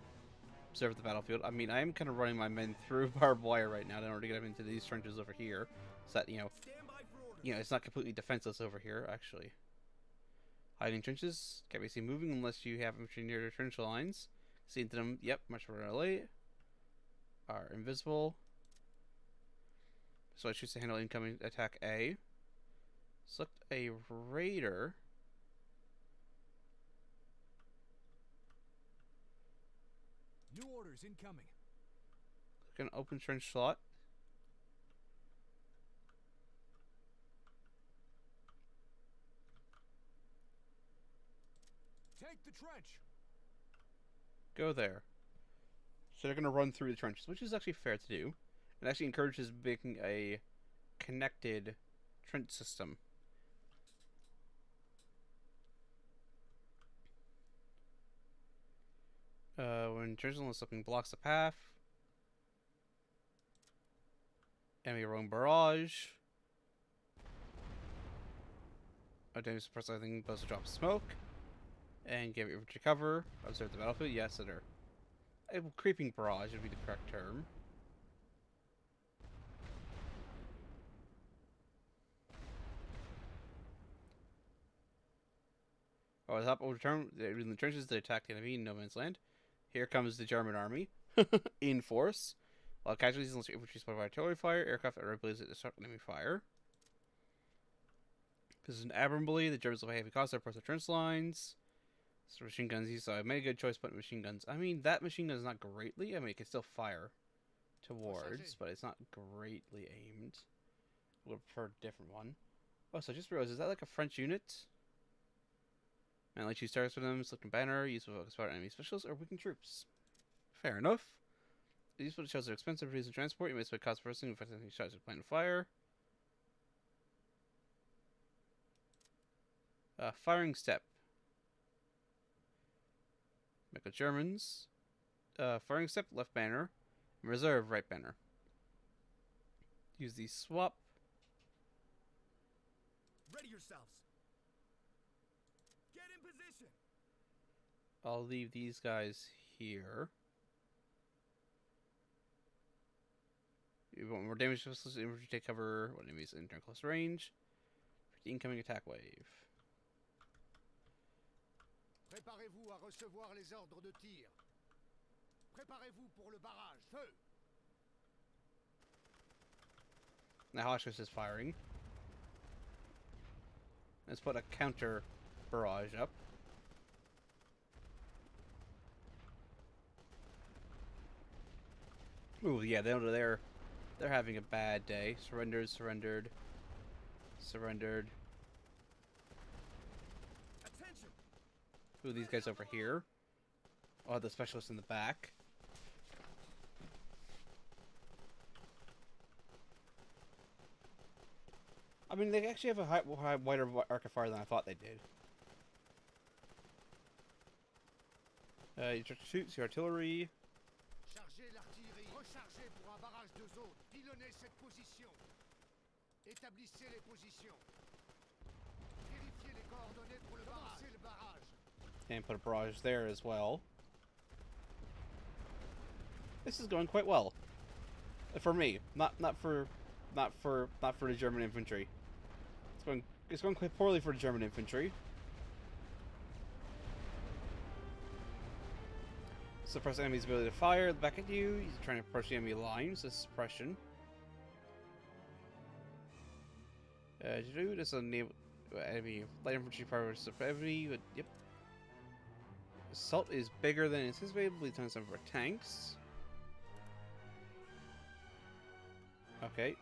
Observe the battlefield. I mean, I am kind of running my men through barbed wire right now in order to get them into these trenches over here, so that Stand by for orders. it's not completely defenseless over here. Actually, hiding trenches can't be seen moving unless you have infantry near the trench lines. See into them. Yep, much further late. Are invisible. So I choose to handle incoming attack A. Select a raider. New orders incoming. Click an open trench slot. Take the trench. Go there. So they're going to run through the trenches, which is actually fair to do. It actually encourages making a connected trench system. When trench line slipping blocks the path. Enemy roam barrage. Damage suppress everything, buzz a drop of smoke. And give infantry cover. Observe the battlefield. Yes, it are. Creeping barrage would be the correct term. Oh, the top overturn in the trenches to attack the enemy in no man's land. Here comes the German army in force. While casualties unless your infantry supported by artillery fire, aircraft are abilities to disrupt enemy fire. This is an admirably. The Germans will pay heavy costs to approach the trench lines. So machine guns, so I made a good choice putting machine guns. I mean, that machine gun is not greatly. I mean, it can still fire towards, but it's not greatly aimed. I would prefer a different one. Oh, so I just realized, is that like a French unit? And like choose targets for them, selecting banner, use of focus fire enemy specials, or weakened troops. Fair enough. These shells are expensive to produce and transport. You may spend cost per person if any shots are plant fire. Firing step. Make a Germans. Firing step, left banner. Reserve, right banner. Use the swap. Ready yourselves. Get in position. I'll leave these guys here. You want more damage to infantry take cover when enemies enter close range. The incoming attack wave. Préparez-vous à recevoir les ordres de tir. Préparez-vous pour le barrage. Feu! Now Hotchkiss is firing. Let's put a counter barrage up. Ooh, yeah, they're having a bad day. Surrendered, surrendered, surrendered. Attention. Ooh, these guys over here. Oh, the specialists in the back. I mean, they actually have a wider arc of fire than I thought they did. Your troops, your artillery. Chargez l'artillerie. Rechargez pour un barrage de zone. Pilonnez cette position. Établissez les positions. Vérifiez les coordonnées pour le barrage. Commencez le barrage. And put a barrage there as well. This is going quite well. For me, not for the German infantry. It's going quite poorly for the German infantry. Suppress enemy's ability to fire back at you. He's trying to approach the enemy lines. This is suppression. This will enable enemy light infantry power suppressivity. But yep. Assault is bigger than anticipated. Bleed time some of our tanks. Okay.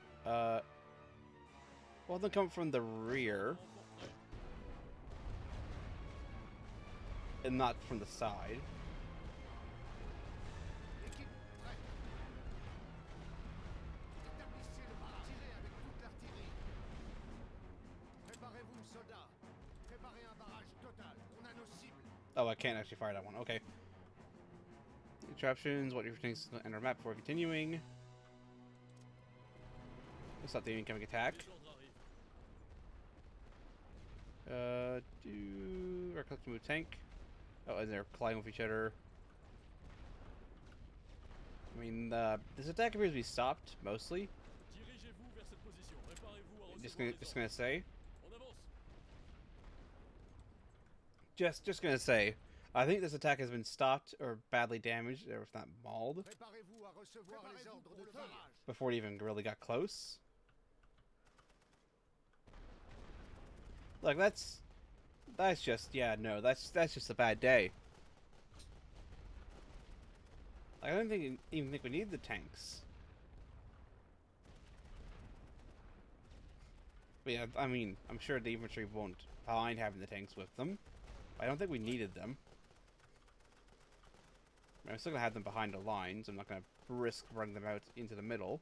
Well, they'll come from the rear. And not from the side. Équipe prête. Établissez le barrage. Tirez avec toute l'artillerie. Préparez-vous, soldats. Préparez un barrage total. On a nos cibles. Oh, I can't actually fire that one. Okay. Interruptions. What your tanks enter map before continuing. Let's stop the incoming attack. Right click to move tank. Oh, and they're colliding with each other. I mean, this attack appears to be stopped mostly. Just gonna say. Just gonna say. I think this attack has been stopped or badly damaged, or if not mauled, Préparez-vous à recevoir les ordres de barrage. before it even really got close. Like that's just yeah no that's just a bad day. Like, I don't even think we need the tanks. But yeah, I mean, I'm sure the infantry won't mind having the tanks with them. I don't think we needed them. I'm still gonna have them behind the lines. I'm not gonna risk running them out into the middle.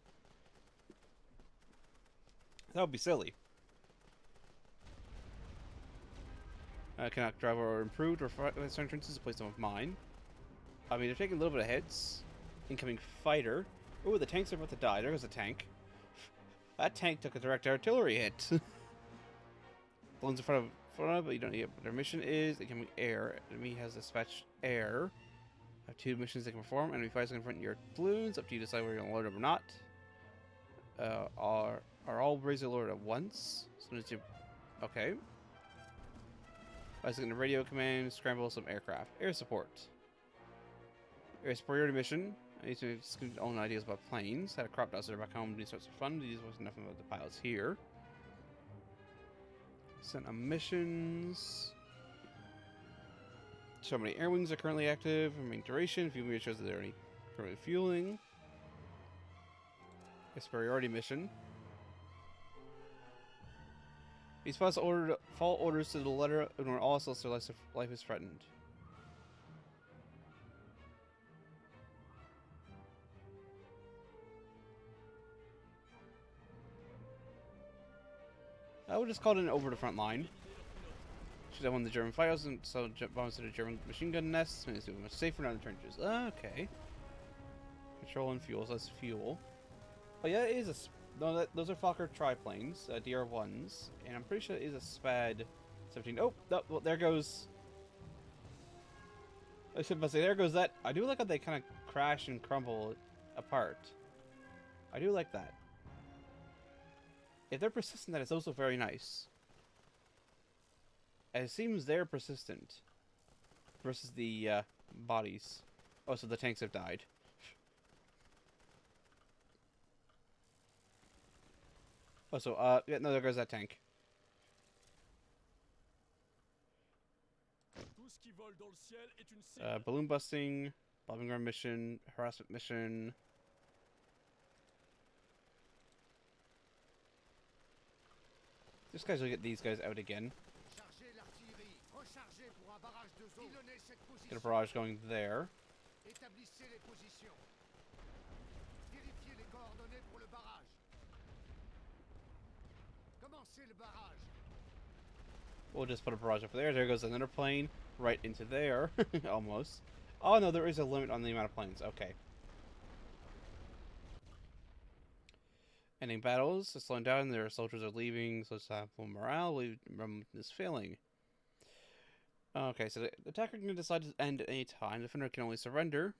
That would be silly. Cannot drive or improved or entrances to place them with mine. I mean, they're taking a little bit of hits. Incoming fighter. Ooh, the tanks are about to die. There goes a tank. That tank took a direct artillery hit. The ones in front But you don't need it. But their mission is it can be air. Enemy has dispatched air. Have 2 missions they can perform. Enemy fighters can confront your balloons. Up to you to decide whether you're gonna load them or not. Are all razor loaded at once? As soon as you, okay. I was getting a radio command. Scramble some aircraft. Air support. Air superiority mission. I need to just own ideas about planes. Had a crop duster back home. These sorts of fun. These wasn't nothing about the pilots here. Sent on missions. So many air wings are currently active. Remaining duration. Fuel meter shows that they're already currently fueling. A superiority mission. These pilots follow orders to the letter and are also their life is threatened. I would just call it an over the front line. Should have won the German fighters and so bombs to the German machine gun nests. Makes it much safer now in the trenches. Okay. Control and fuels. Less fuel. Oh yeah, it is a. No, those are Fokker triplanes, DR1s, and I'm pretty sure it is a SPAD 17. Oh, well, there goes. I should say, there goes that. I do like how they kind of crash and crumble apart. I do like that. If they're persistent, that is also very nice. And it seems they're persistent versus the bodies. Oh, so the tanks have died. Oh, so, yeah, no, there goes that tank. Balloon busting, bombing run mission, harassment mission. This guy's will get these guys out again. Get a barrage going there. We'll just put a barrage up there. There goes another plane right into there. Almost. Oh no, there is a limit on the amount of planes. Okay. Ending battles. It's slowing down. Their soldiers are leaving, so it's full morale. Is failing. Okay, so the attacker can decide to end at any time. The defender can only surrender.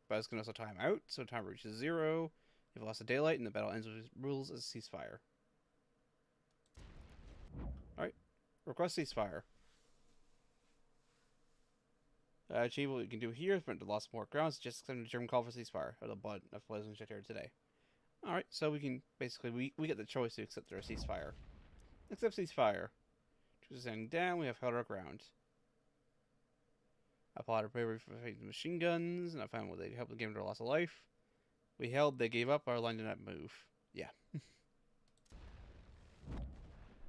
But it's going to also time out, so time reaches 0. You've lost the daylight, and the battle ends with rules as a ceasefire. Alright. Request ceasefire. Achieve what we can do here. Prevent the loss of more grounds. Just accept the German call for ceasefire. Or the blood of Pleasant here today. Alright, so we can basically we get the choice to accept their ceasefire. Accept ceasefire. Choose standing down, we have held our ground. Applied our bravery for fighting the machine guns, and I found what they helped the game to loss of life. We held, they gave up, our line did not move. Yeah.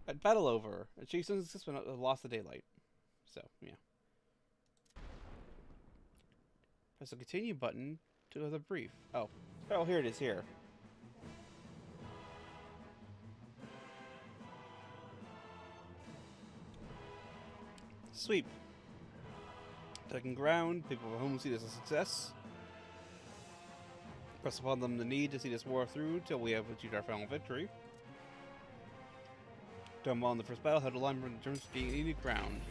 At battle over. Achieved some success but lost the daylight. So, yeah. Press the continue button to go to the brief. Oh. Oh, here it is here. Sweep. Taking ground, people at home see this as a success. Press upon them the need to see this war through till we have achieved our final victory. Done well in the first battle, had a line from the Germans gain 80 ground.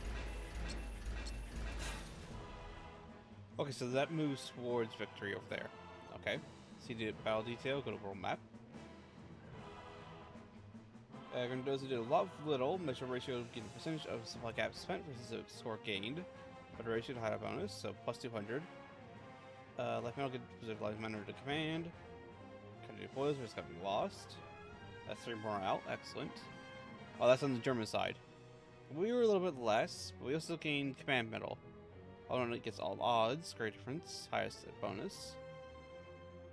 Okay, so that moves towards victory over there. Okay. See the battle detail, go to world map. Grandoza did a lot of little. Measure ratio to get a percentage of supply gap spent versus a score gained. Federation high bonus, so plus 200. Life metal get preserved life mana to command. Country deploys versus got to be lost. That's 3 morale, excellent. Oh, that's on the German side. We were a little bit less, but we also gained command medal. Opponent gets all odds, great difference, highest bonus.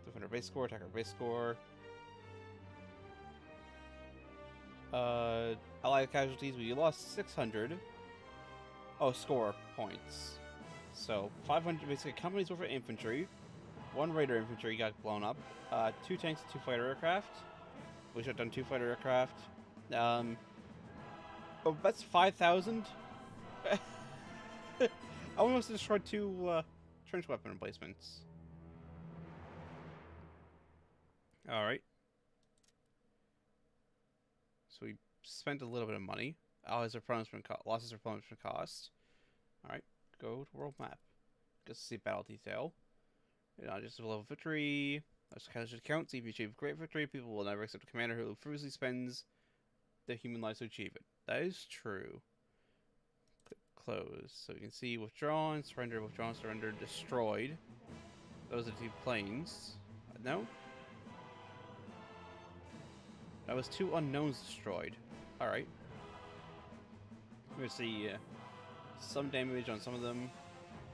Defender base score, attacker base score. Allied casualties, we lost 600. Oh, score points. So, 500 basically companies worth of infantry. 1 raider infantry got blown up. 2 tanks and 2 fighter aircraft. We shot down 2 fighter aircraft. Oh, that's 5,000? I almost destroyed 2 trench weapon replacements. Alright. So we spent a little bit of money. Allies replenishment losses replenishment cost. Alright, go to world map. Just see battle detail. Just a level victory. That's kind of just counts. If you achieve great victory, people will never accept a commander who fruitlessly spends their human lives to achieve it. That is true. Click close. So you can see withdrawn, surrender, destroyed. Those are 2 planes. No? That was 2 unknowns destroyed. Alright. We're gonna see some damage on some of them.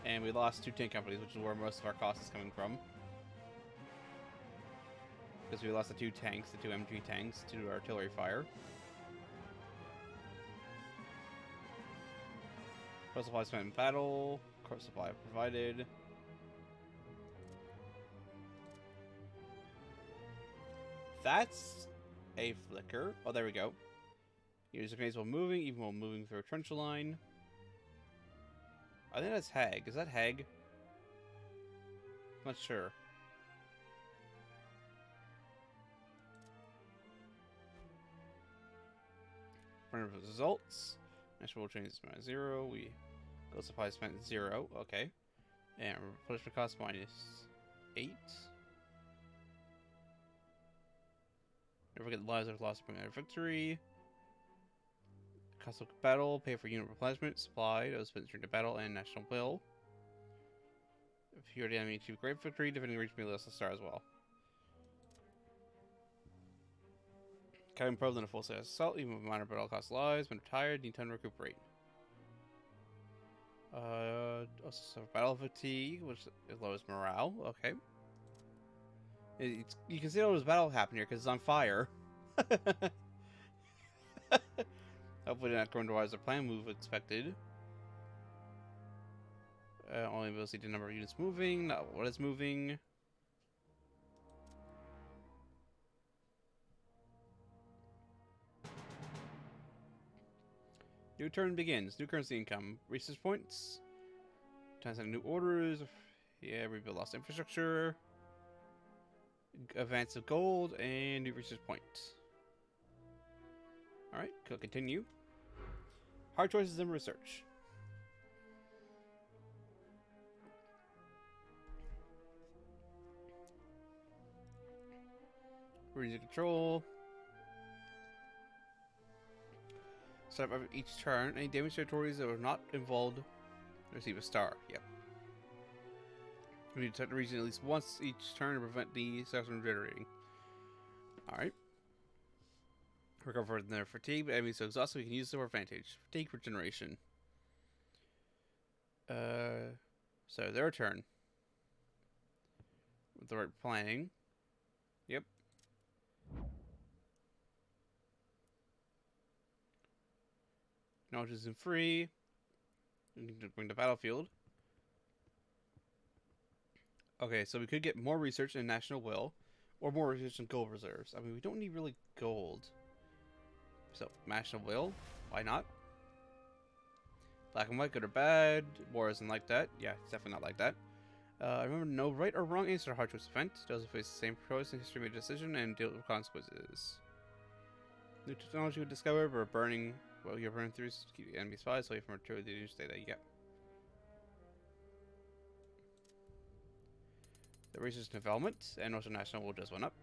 And we lost 2 tank companies, which is where most of our cost is coming from. Because we lost the 2 tanks, the 2 MG tanks, to artillery fire. Core supply spent in battle. Core supply provided. That's a flicker. Oh, there we go. Use grenades while moving, even while moving through a trench line. I think that's Hag. Is that Hag? I'm not sure. Running for results. National change is minus 0. We gold supply spent 0. Okay. And replenishment cost minus 8. Never forget the lives of lost by victory. Cost of battle, pay for unit replenishment, supply, that was spent during the battle, and national will. If you already enemy achieve great victory, defending reach may lose a star as well. Can improve than a full size assault, even with minor battle cost lives, when tired, need time to recuperate. Also battle fatigue, which is lowers morale, okay. You can see all this battle happen here because it's on fire. Hopefully not going towards the plan move expected. Only able to see the number of units moving, not what is moving. New turn begins. New currency income. Research points. Times new orders. Yeah, rebuild lost infrastructure. Advance of gold and new research points. Alright, could continue. Hard choices in research. Region control. Set up each turn. Any damage territories that are not involved receive a star. Yep. We need to attack the region at least once each turn to prevent the cells from generating. Alright. Recover from their fatigue, but enemies so exhausted we can use this to our advantage. Fatigue regeneration. So their turn. With the right planning. Yep. Knowledge isn't free. We need to bring the battlefield. Okay, so we could get more research in national will, or more research in gold reserves. I mean, we don't need really gold. So, national will, why not? Black and white, good or bad? War isn't like that. Yeah, it's definitely not like that. Remember, no right or wrong answer to hard choice event. Those who face the same choice in history made a decision and deal with consequences. New technology we discovered, we're burning. Well, you're burning through to keep the enemy spies away from material the data you get. The research and development, and also national will just went up.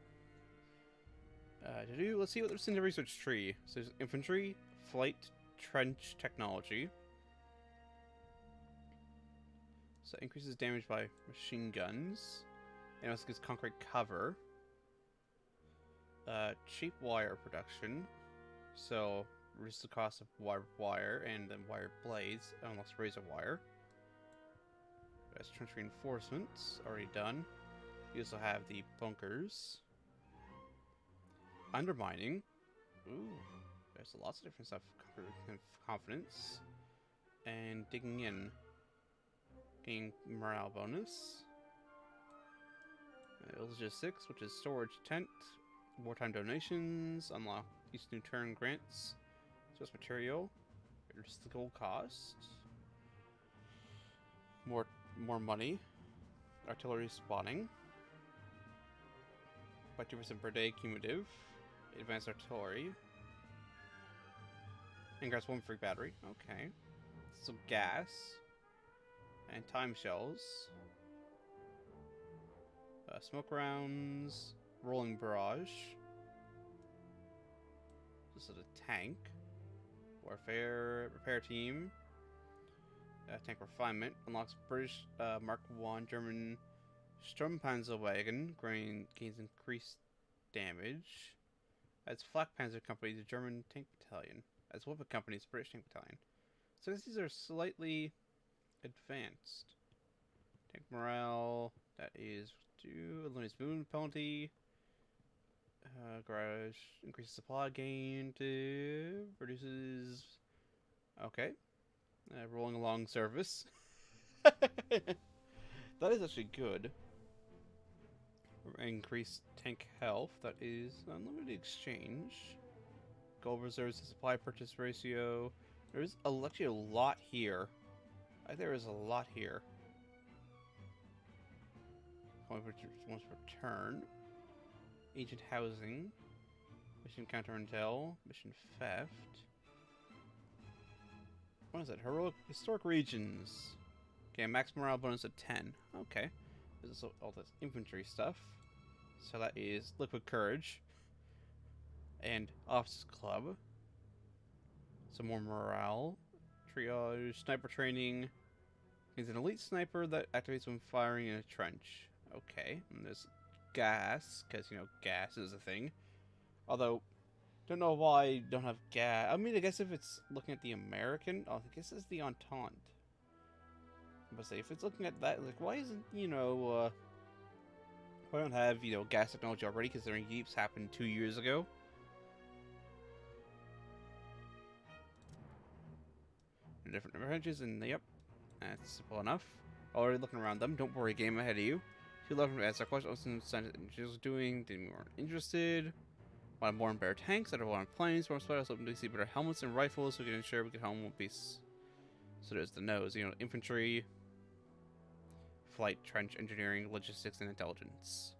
Let's see what's in the research tree. So there's infantry, flight, trench technology. So increases damage by machine guns. And also gives concrete cover. Cheap wire production. So reduces the cost of wire and then wire blades, unless razor wire. There's trench reinforcements, already done. You also have the bunkers. Undermining. Ooh, there's lots of different stuff. Confidence. And digging in. Getting morale bonus. Logistics, which is storage tent. Wartime donations. Unlock each new turn grants. Just material. Reduce the gold cost. More money. Artillery spawning. By 2% per day cumulative. Advanced artillery. And grabs one free battery. Okay. Some gas. And time shells. Smoke rounds. Rolling barrage. This is a tank. Warfare repair team. Tank refinement. Unlocks British Mark 1 German Sturmpanzerwagen. Gains increased damage. As Flak Panzer Company, the German tank battalion. As Weapon Company, the British tank battalion. So I guess these are slightly advanced. Tank morale. That is to eliminates movement penalty. Garage increases supply gain. Reduces. Okay. Rolling along service. That is actually good. Increased tank health. That is unlimited exchange. Gold reserves to supply purchase ratio. There's actually a lot here. I think there is a lot here. Once per turn. Agent housing. Mission counter intel. Mission theft. What is it? Heroic historic regions. Okay, max morale bonus of 10. Okay. There's also all this infantry stuff. So that is liquid courage. And office club. Some more morale. Triage. Sniper training. He's an elite sniper that activates when firing in a trench. Okay. And there's gas. Because, you know, gas is a thing. Although, don't know why you don't have gas. I mean, I guess if it's looking at the American... Oh, I guess it's the Entente. But say, if it's looking at that, like, why isn't, you know, why don't have, you know, gas technology already, considering Yeeps happened 2 years ago? Different ranges, and yep, that's simple enough. Already looking around them. Don't worry, game ahead of you. Too love to ask a question. Just doing. Didn't weren't interested. Want more and better tanks. I don't want planes. More spiders. Hoping to see better helmets and rifles, so we can ensure we get home one piece. So there's the nose. You know, infantry, flight, trench, engineering, logistics, and intelligence.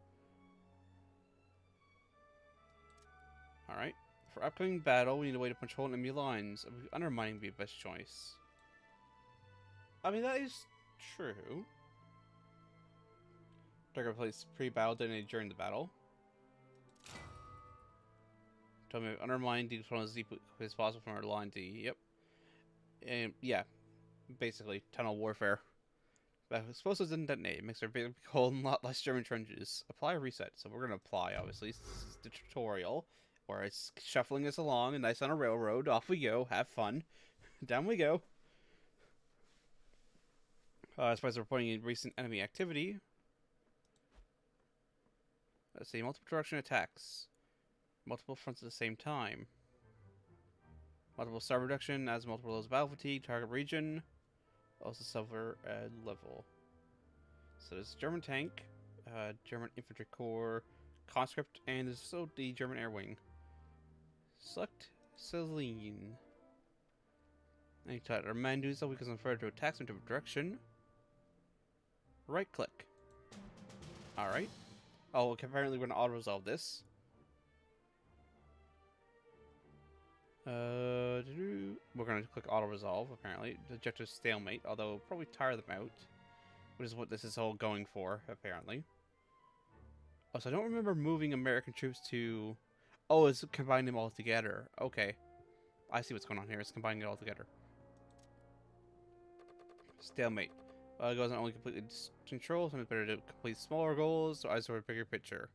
All right. For upcoming battle, we need a way to control enemy lines. Undermining would be the best choice. I mean, that is true. Target place pre-battle detonated during the battle. Tell me undermine the opponent as deeply as possible from our line D. Yep. And yeah, basically tunnel warfare. But explosives didn't detonate. It makes our big hole and a lot less German trenches. Apply reset. So we're gonna apply. Obviously, this is the tutorial where it's shuffling us along, and nice on a railroad. Off we go. Have fun. Down we go. Spies are reporting in recent enemy activity. Let's see, multiple direction attacks. Multiple fronts at the same time. Multiple star reduction as multiple levels of battle fatigue. Target region. Also silver level. So there's German tank, German infantry corps, conscript, and there's also the German air wing. Select Celine. And you type our man do so we can convert to attacks in a different direction. Right click. Alright. Oh, okay, apparently we're gonna auto-resolve this. We're gonna click auto-resolve, apparently. The objective stalemate, although probably tire them out. Which is what this is all going for, apparently. Oh, so I don't remember moving American troops to... Oh, it's combining them all together. Okay. I see what's going on here. It's combining it all together. Stalemate. It goes on only completely control, so it's better to complete smaller goals, so I sort of bigger picture.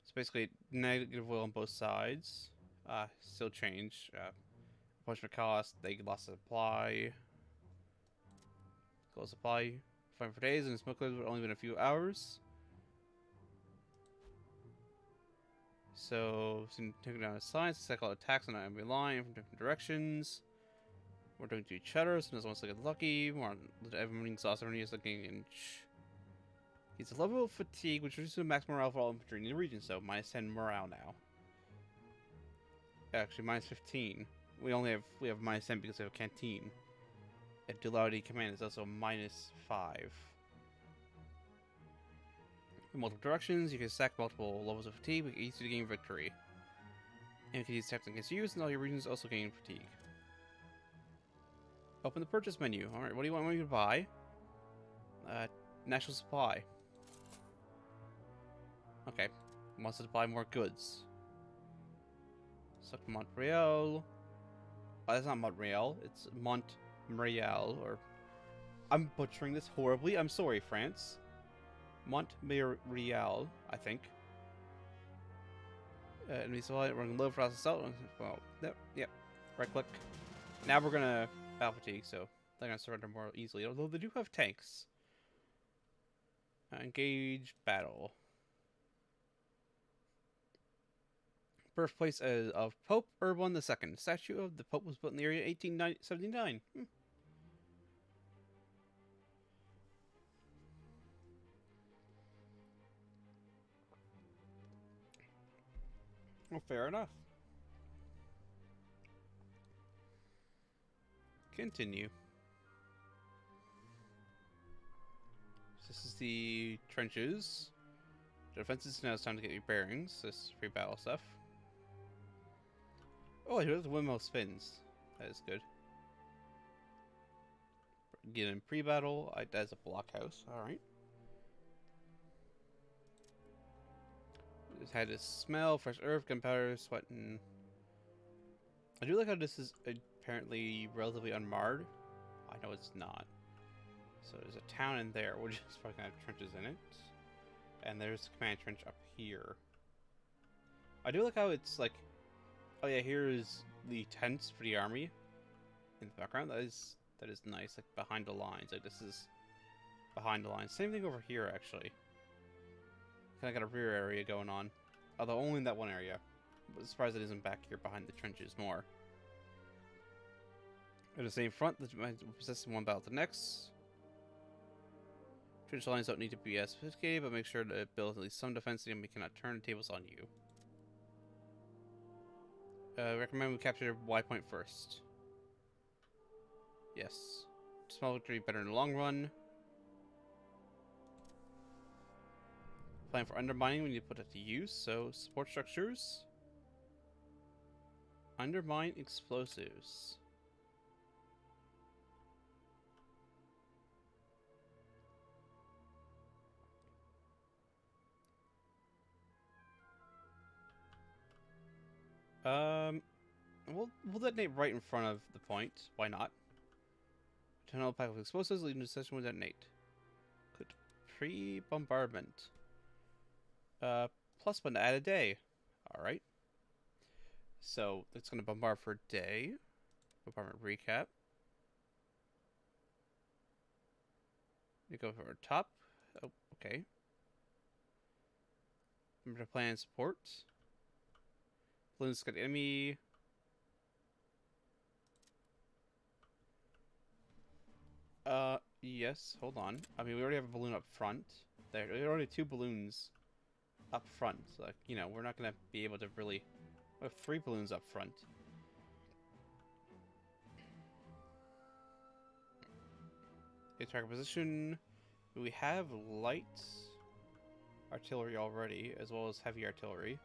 So basically, negative will on both sides. Still change. Punishment cost, they lost supply. Goal supply. Fighting for days, and smoke clears have only been a few hours. So, taking down a science, cycle attacks on an enemy line from different directions. We're doing to each other, sometimes wants to get lucky. More on everyone exhausted when he is looking inch. He's a level of fatigue, which reduces the max morale for all infantry in the region, so minus 10 morale now. Actually, minus 15. We have minus 10 because we have a canteen. And duality command is also minus 5. In multiple directions, you can stack multiple levels of fatigue, but easy to gain victory. And you can use tactics against use, and all your regions also gain fatigue. Open the purchase menu. Alright, what do you want me to buy? National supply. Okay. Wants us to buy more goods. So Montreal. Oh, that's not Montreal. It's Montreal. Or I'm butchering this horribly. I'm sorry, France. Montreal, I think. Enemy supply. We're gonna load for us to sell. Well, yep. Right click. Now we're gonna battle fatigue, so they're gonna surrender more easily. Although they do have tanks. Engage battle. Birthplace of Pope Urban II. The statue of the Pope was built in the area in 1879. Well, fair enough. Continue. This is the trenches. Defenses, now it's time to get your bearings. This is free battle stuff. Oh, here's the windmill spins. That is good. Get in pre-battle. That's a blockhouse. Alright. Just had to smell fresh earth, gunpowder, sweat, and... I do like how this is apparently relatively unmarred. I know it's not. So there's a town in there, which is probably gonna have trenches in it. And there's the command trench up here. I do like how it's like... Oh yeah, here is the tents for the army in the background. That is nice, like behind the lines. Like this is behind the lines. Same thing over here, actually. Kind of got a rear area going on, although only in that one area. But surprised it isn't back here behind the trenches more. At the same front, the possessing one battle to the next. Trench lines don't need to be as sophisticated, but make sure to build at least some defense, and we cannot turn the tables on you. Recommend we capture Y point first. Yes. Small victory better in the long run. Plan for undermining, we need to put it to use. So, support structures. Undermine explosives. We'll detonate right in front of the point. Why not? Tunnel pack with explosives leading to session will detonate. Good. Pre-bombardment. Plus one to add a day. Alright. So, it's going to bombard for a day. Bombardment recap. You go for a top. Oh, okay. Remember to plan support. Balloons got enemy. Yes, hold on. I mean, we already have a balloon up front. There already have 2 balloons up front. So, like, you know, we're not gonna be able to really... We have 3 balloons up front. Okay, target position. We have light artillery already, as well as heavy artillery.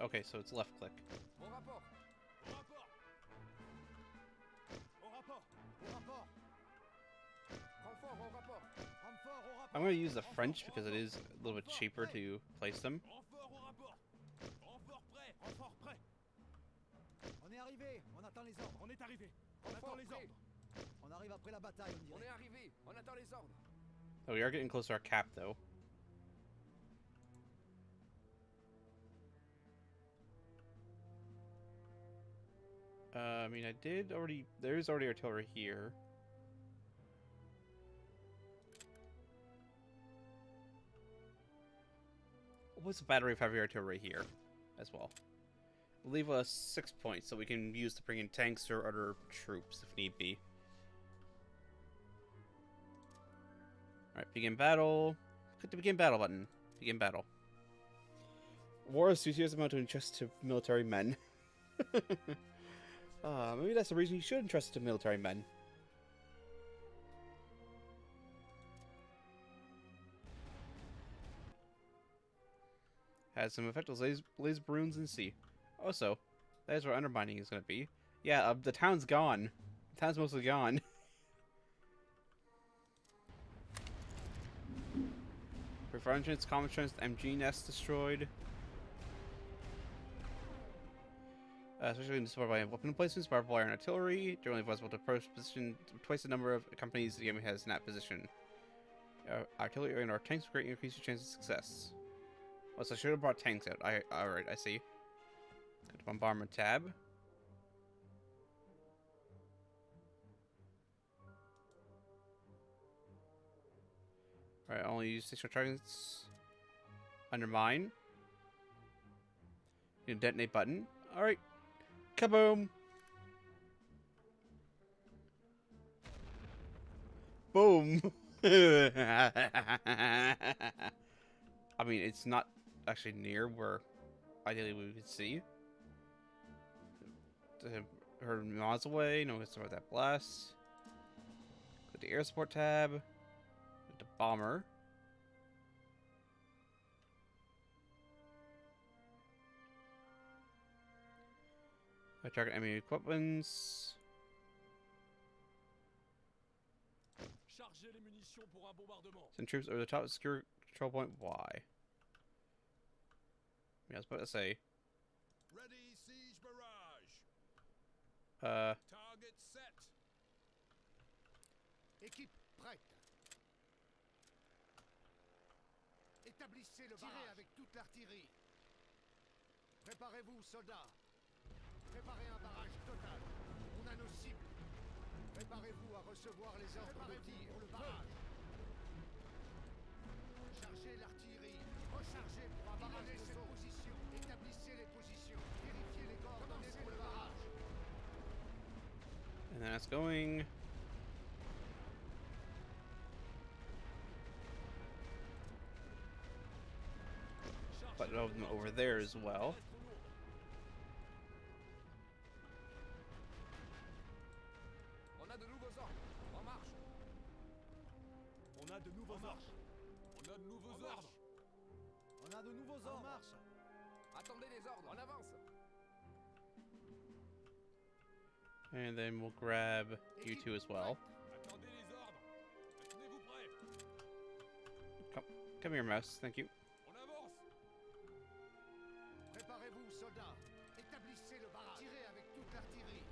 Okay, so it's left click. Au rapport. Au rapport. Au rapport. Au rapport. Renfort au rapport. Renfort au rapport. I'm going to use the French because it is a little bit cheaper to place them. Renfort au rapport. Renfort prêt. Renfort prêt. On est arrivé, on attend les ordres. On est arrivé. On attend les ordres. On arrive après la bataille, on On dirait. est arrivé. On attend les ordres. Oh, we are getting close to our cap, though. I mean, I did already... There is already artillery here. What's a battery of heavy artillery here as well? We'll leave us 6 points so we can use to bring in tanks or other troops if need be. Alright, begin battle. Click the begin battle button. Begin battle. War enthusiasm amount to entrust to military men. Maybe that's the reason you should entrust to military men. Has some effective laser balloons in sea. Also, that is where undermining is going to be. Yeah, the town's gone. The town's mostly gone. Prefer entrance, common entrance, MG nest destroyed. Especially in support by weapon placements, barbed wire and artillery. Generally possible to approach position twice the number of companies the enemy has in that position. Artillery and our tanks will greatly increase your chance of success. Oh, so I should have brought tanks out. Alright, I see. Go to bombardment tab. Alright, only use stationary targets. Undermine. Detonate button. Alright. Kaboom! Boom! I mean, it's not actually near where ideally we could see. Her miles away, no it's about that blast. Click the air support tab. Click the bomber. I target enemy equipments. Chargez les munitions pour un bombardement. Send troops over the top secure control point Y. Yeah, I was about to say. Ready, siege barrage. Target set. Équipe prête. Établissez le barrage. Tirez avec toute l'artillerie. Préparez-vous, soldats. Préparez un barrage total. On a nos cibles. Préparez-vous à recevoir les ordres de tir pour le barrage. Chargez l'artillerie. Rechargez pour un barrage de cette position. Établissez les positions. Vérifiez les coordonnées pour le barrage. And that's going. But over there as well. On a de nouveaux ordres. En marche. On a de nouveaux ordres. On a de nouveaux ordres. On a de nouveaux ordres. En marche. Attendez les ordres. En avance. And then we'll grab you two as well. Attendez les ordres. Tenez-vous prêts. Come here, mouse. Thank you. On avance. Préparez-vous, soldats. Établissez le barrage. Tirez avec toute l'artillerie.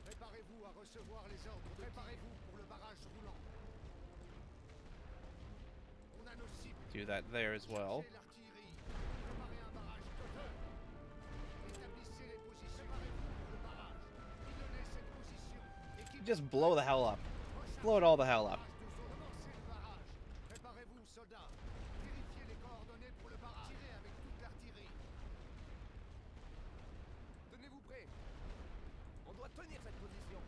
Préparez-vous à recevoir les ordres. Préparez-vous pour le barrage roulant. On a nos cibles. Do that there as well. Chargez l'artillerie. Préparez un barrage total. Établissez les positions. Préparez-vous pour le barrage. Pilonnez cette position. Équipe Just blow the hell up. Blow it all the hell up. Commencez le barrage. Préparez-vous, soldats. Vérifiez les coordonnées pour le barrage. Tirez avec toute l'artillerie. Tenez-vous prêts. On doit tenir cette position.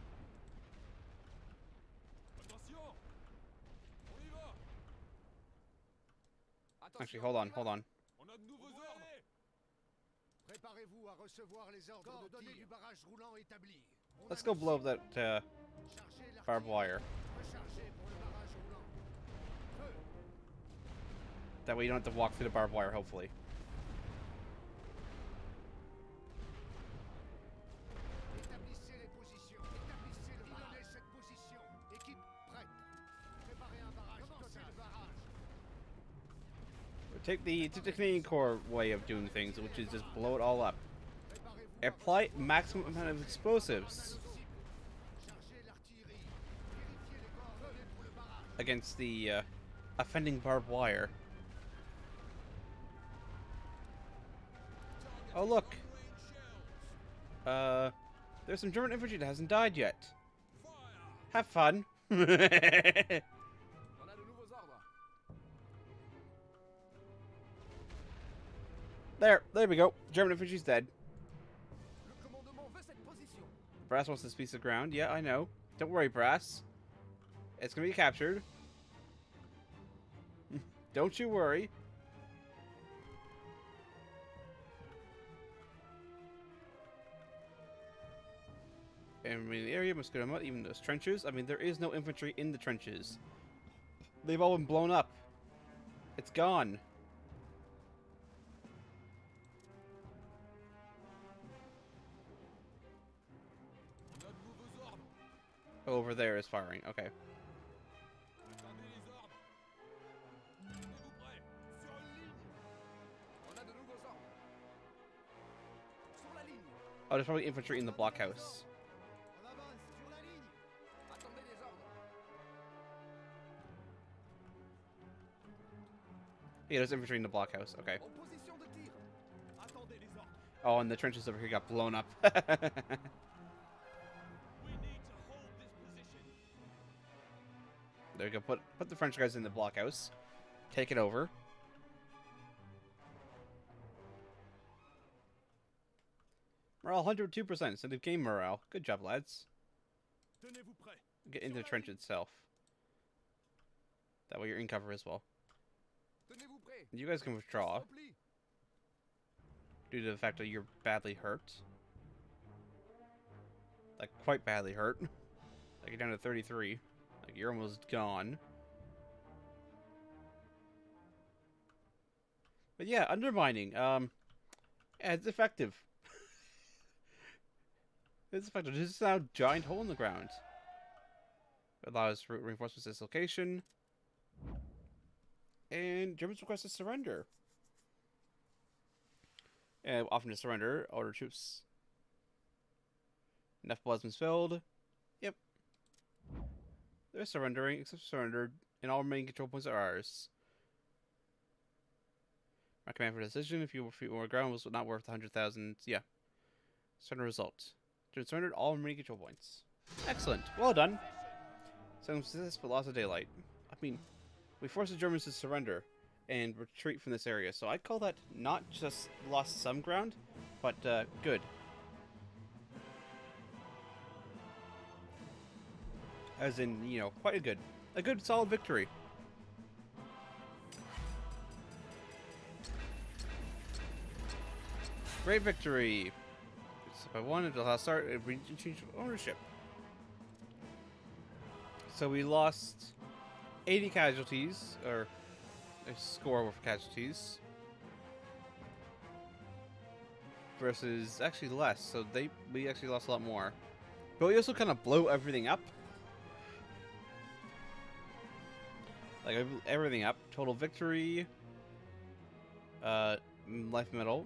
Attention. On y va. Actually, hold on. On a de nouveaux ordres. Préparez-vous à recevoir les ordres coordonnées du barrage roulant établi. On Let's a go nos blow up cibles. that Chargez l'artillerie. barbed wire. Rechargez pour le barrage roulant. Feu. That way you don't have to walk through the barbed wire, hopefully. Établissez les positions. Établissez le barrage. Pilonnez cette position. Équipe prête. Préparez un barrage total. Le barrage. Take the Canadian Corps way of doing things, which is just blow it all up. Préparez-vous. Apply maximum amount of explosives Chargez l'artillerie. Vérifiez les coordonnées pour le barrage. against the offending barbed wire. Oh look! There's some German infantry that hasn't died yet. Have fun. On a de nouveaux ordres. There we go. German infantry's dead. Le commandement veut cette position. Brass wants this piece of ground. Yeah, I know. Don't worry, Brass. It's gonna be captured. Don't you worry. And I mean, the area must go out, even those trenches. I mean, there is no infantry in the trenches. They've all been blown up. It's gone. Over there is firing. Okay. Attendez les ordres. Tenez-vous prêts. Sur une ligne. On a de nouveaux ordres. Sur la ligne. Oh, there's probably infantry in the blockhouse. On avance, sur la ligne. Attendez les ordres. Yeah, there's infantry in the blockhouse. Okay. En position de tir. Attendez les ordres. Oh, and the trenches over here got blown up. We need to hold this position. There you go. Put the French guys in the blockhouse. Take it over. Morale 102%. So they've gained morale. Good job, lads. Tenez-vous prêts. Get into the trench itself. That way you're in cover as well. Tenez-vous prêts. You guys can withdraw Repli. due to the fact that you're badly hurt. Like, quite badly hurt. Like, you're down to 33. Like, you're almost gone. But yeah, undermining. Yeah, it's effective. It's effective. This is now a giant hole in the ground. It allows reinforcements dislocation. And Germans request to surrender. And often to surrender, order troops. Enough blood's been spilled. Yep. They're surrendering, except surrendered, and all remaining control points are ours. My command for decision, if you were ground, was not worth 100,000. Yeah. Surrender result. Germans surrendered all remaining control points. Excellent. Well done. Some success, but loss of daylight. I mean, we forced the Germans to surrender and retreat from this area, so I call that not just lost some ground, but good. As in, you know, quite a good solid victory. Great victory. By one until last start, it reached change of ownership. So we lost 80 casualties, or a score over casualties, versus actually less. So we actually lost a lot more, but we also kind of blow everything up, like everything up. Total victory, life medal,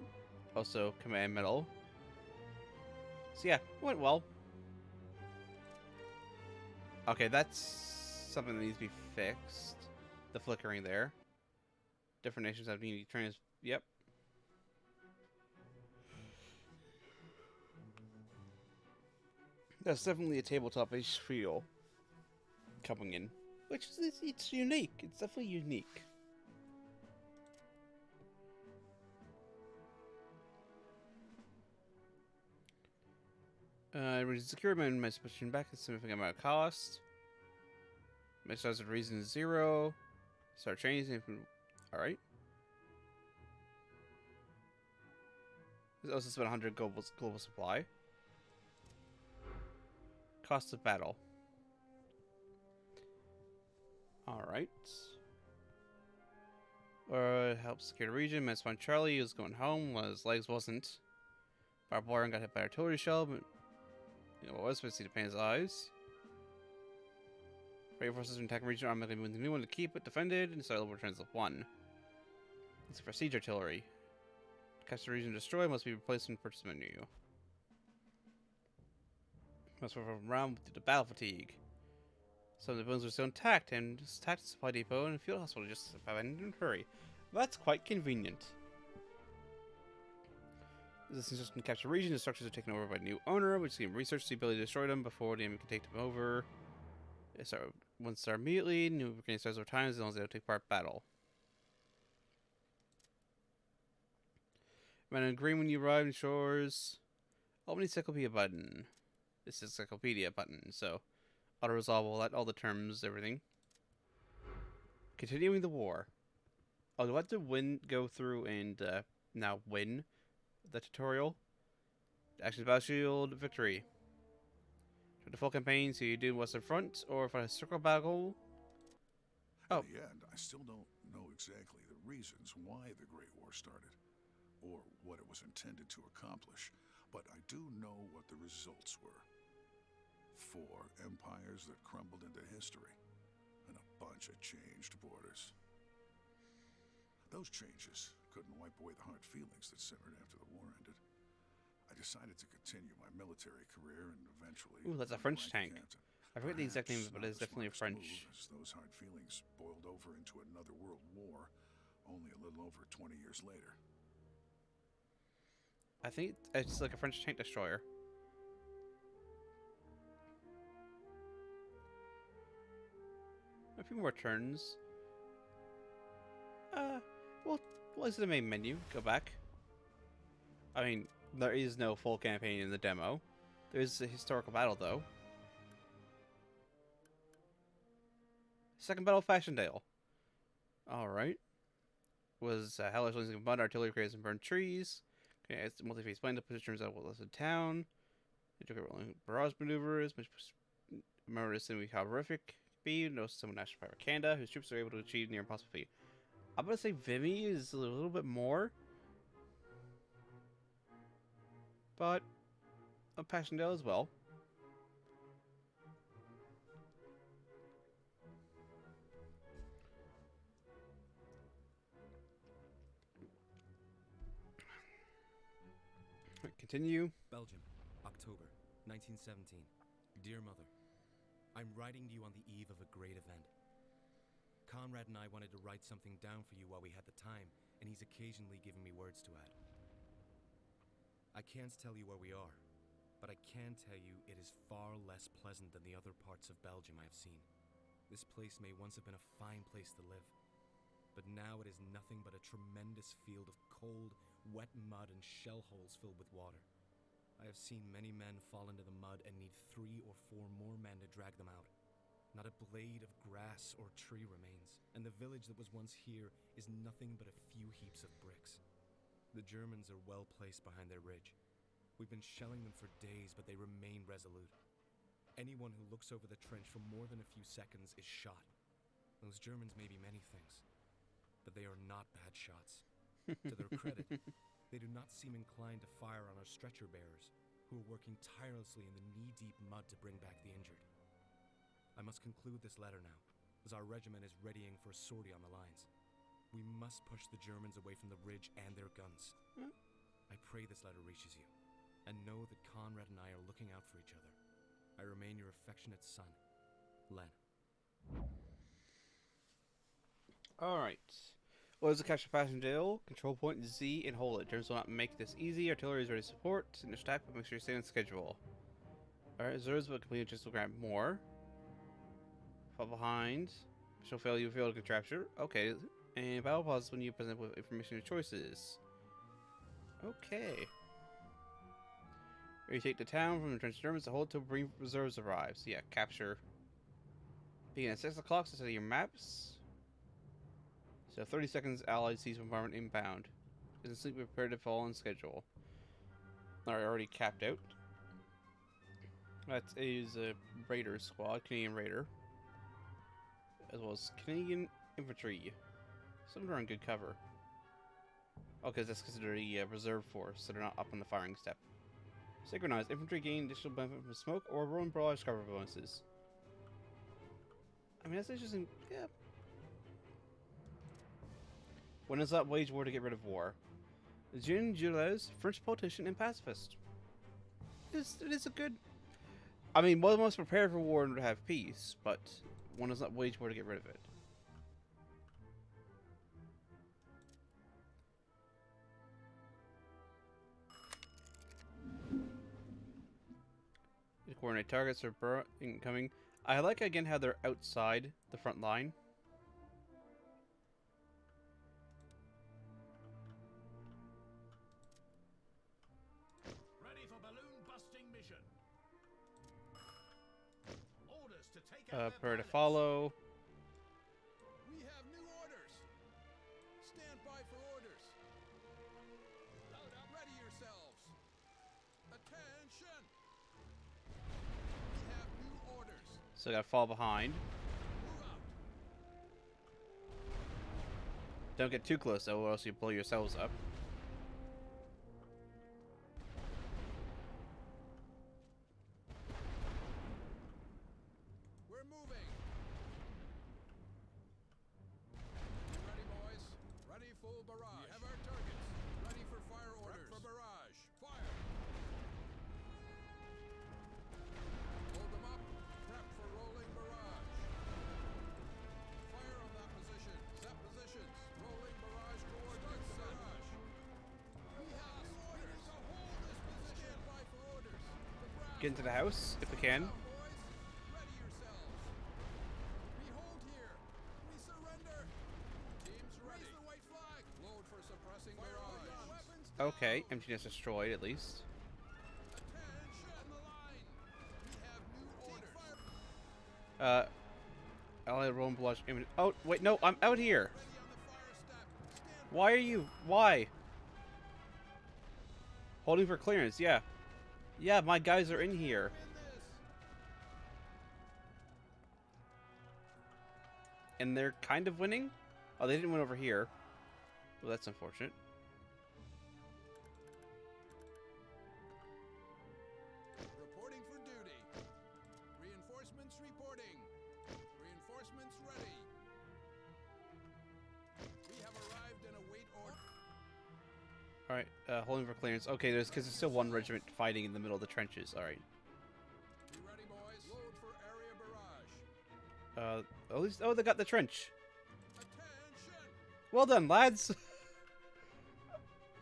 also command medal. So yeah, it went well. Okay, that's something that needs to be fixed. The flickering there. Different nations have needed trans. Yep. That's definitely a tabletop feel coming in, which is it's unique. It's definitely unique. Secure my position back a significant amount of cost. My stars of reason is 0. Start changing. Alright. There's also spent 100 global supply. Cost of battle. Alright. Help secure the region. Minus 1 Charlie was going home while his legs wasn't. Barbarian got hit by artillery shell, but you know what was supposed to see the pain in his eyes. Brave forces from attack region automatically moving the new one to keep it defended and start over turns of 1. It's for siege artillery. Capture region destroyed must be replaced in the purchase menu. Must move around due to battle fatigue. Some of the buildings are still intact and just attacked the supply depot and field hospital just abandoned in a hurry. That's quite convenient. This is just in capture region. The structures are taken over by a new owner, which can research the ability to destroy them before the enemy can take them over. They start once start immediately. New beginning starts over time as long as they don't take part in battle. Man on green when you arrive in shores. Open the encyclopedia button. This is encyclopedia button, so auto resolve will let all the terms, everything. Continuing the war. Oh, do I have to go through and now win the tutorial? Actions battle shield victory. For the full campaign, so you do Western Front or for a circle battle. Oh. In the end, I still don't know exactly the reasons why the Great War started, or what it was intended to accomplish, but I do know what the results were. 4 empires that crumbled into history, and a bunch of changed borders. Those changes couldn't wipe away the hard feelings that simmered after the war ended. I decided to continue my military career and eventually... Ooh, that's a earn the French rank of tank. captain. I forget the exact name, Perhaps but not it's the definitely a smartest French. move, as those hard feelings boiled over into another world war only a little over 20 years later. I think it's like a French tank destroyer. A few more turns. Well, what is the main menu? Go back. I mean, there is no full campaign in the demo. There is a historical battle, though. Second Battle of Fashiondale. Alright. Was Hellish losing mud, artillery crates, and burned trees. Okay, it's multi-phase plan to push turns out well in town. They took a rolling barrage maneuvers. Remember this thing we how horrific be. No some national power Canada, whose troops are able to achieve near impossible feat. I'm gonna say Vimy is a little bit more. But Passchendaele as well. Continue. Belgium, October 1917. Dear Mother, I'm writing to you on the eve of a great event. Conrad and I wanted to write something down for you while we had the time, and he's occasionally given me words to add. I can't tell you where we are, but I can tell you it is far less pleasant than the other parts of Belgium I have seen. This place may once have been a fine place to live, but now it is nothing but a tremendous field of cold, wet mud and shell holes filled with water. I have seen many men fall into the mud and need 3 or 4 more men to drag them out. Not a blade of grass or tree remains, and the village that was once here is nothing but a few heaps of bricks. The Germans are well placed behind their ridge. We've been shelling them for days, but they remain resolute. Anyone who looks over the trench for more than a few seconds is shot. Those Germans may be many things, but they are not bad shots. To their credit, they do not seem inclined to fire on our stretcher bearers, who are working tirelessly in the knee-deep mud to bring back the injured. I must conclude this letter now, as our regiment is readying for a sortie on the lines. We must push the Germans away from the ridge and their guns. I pray this letter reaches you, and know that Conrad and I are looking out for each other. I remain your affectionate son, Len. Alright. What is the capture Passchendaele? Control point Z and hold it. Germans will not make this easy. Artillery is ready to support. In the stack, but make sure you stay on schedule. Alright, reserves will complete just to grab more. Fall behind. She'll fail you fail to capture. Okay. And battle pause when you present with information and choices. Okay. Or you take the town from the entrenched Germans to hold till bring reserves arrives. Yeah, capture. Begin at 6 o'clock, so set your maps. So 30 seconds, Allied sees bombardment inbound. Isn't sleep prepared to fall on schedule. Alright, already capped out. That is a Raider squad, Canadian Raider. As well as Canadian Infantry. Some are on good cover. Okay, that's considered a reserve force, so they're not up on the firing step. Synchronized infantry gain additional benefit from smoke or rolling barrage cover bonuses. I mean, that's interesting. Yeah. When is that wage war to get rid of war? Jean Jules, French politician and pacifist. It is a good. I mean, one must prepare for war and to have peace, but one does not wage war to get rid of it. Coordinate targets are incoming. I like again how they're outside the front line. Ready for balloon busting mission. Orders to take out Prepare to follow. We have new orders. Stand by for orders. Load up. Ready yourselves. Attention. We have new orders. So I gotta fall behind. Move out. Don't get too close though, or else you blow yourselves up. barrage. We have our targets. Ready for fire orders. Prep for barrage. Fire. Hold them up. Prep for rolling barrage. Fire on that position. Set positions. Rolling barrage towards the barrage. We have new orders. To hold this position. Stand by for orders. The brass Get into the house if we can. boys. Ready yourselves. We hold here. We surrender. Teams ready. Raise the white flag. Load for suppressing barrage. Weapons down. Okay, emptiness destroyed at least. Attention on the line. We have new orders. Allied Roman Blush imminent. Oh, wait, no, I'm out here. Ready on the fire step. Stand Why are you? Why? Holding for clearance, yeah. Yeah, my guys are in here. in this. And they're kind of winning? Oh, they didn't win over here. Well, that's unfortunate. Reporting for duty. Reinforcements reporting. Reinforcements ready. We have arrived and await order. Alright, holding for clearance. Okay, because there's still one regiment fighting in the middle of the trenches. Alright. Be ready, boys. Load for area barrage. At least, oh, they got the trench. Attention. Well done, lads.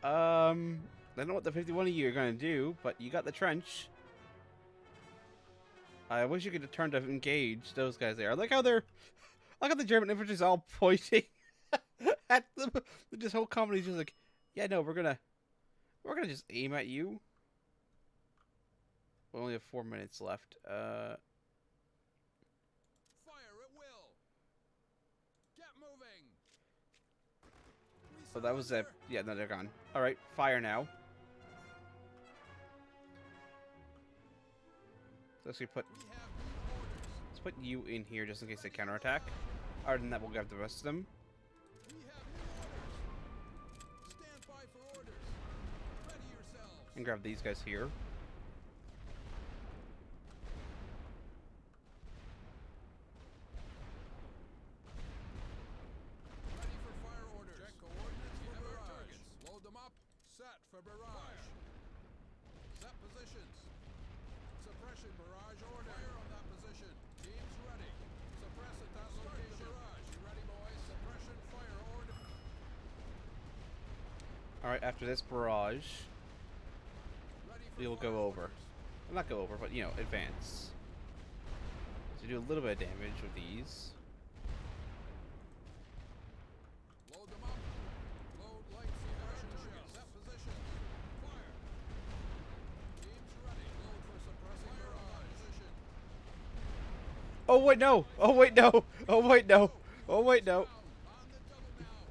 I don't know what the 51 of you are going to do, but you got the trench. I wish you could have turned to engage those guys there. I like how they're... Look at the German infantry's all pointing at them. This whole company's just like, yeah, no, we're gonna just aim at you. We only have 4 minutes left. Fire at will. Get moving. We So that was it. surrender. Yeah, no, they're gone. All right, fire now. So let's put We have new orders. let's put you in here just in case they counterattack. Other than that, we'll grab the rest of them. We have new orders. Stand by for orders. Ready yourselves. And grab these guys here. Ready for fire orders. Check coordinates for barrage. Targets. Load them up. Set for barrage. Set positions. Suppression barrage order. Fire on that position. Teams ready. Suppress at that location. Barrage. You ready, boys? Suppression fire order. All right, after this barrage, Ready for we'll fire go over. orders. Well, not go over, but you know, advance. So do a little bit of damage with these. Load them up. Load light suppression shells. Set positions. Fire. Teams ready. Load for suppressing barrage. Position. Oh wait, no! Oh wait, no! Oh wait, no! Oh wait, no! On the double now.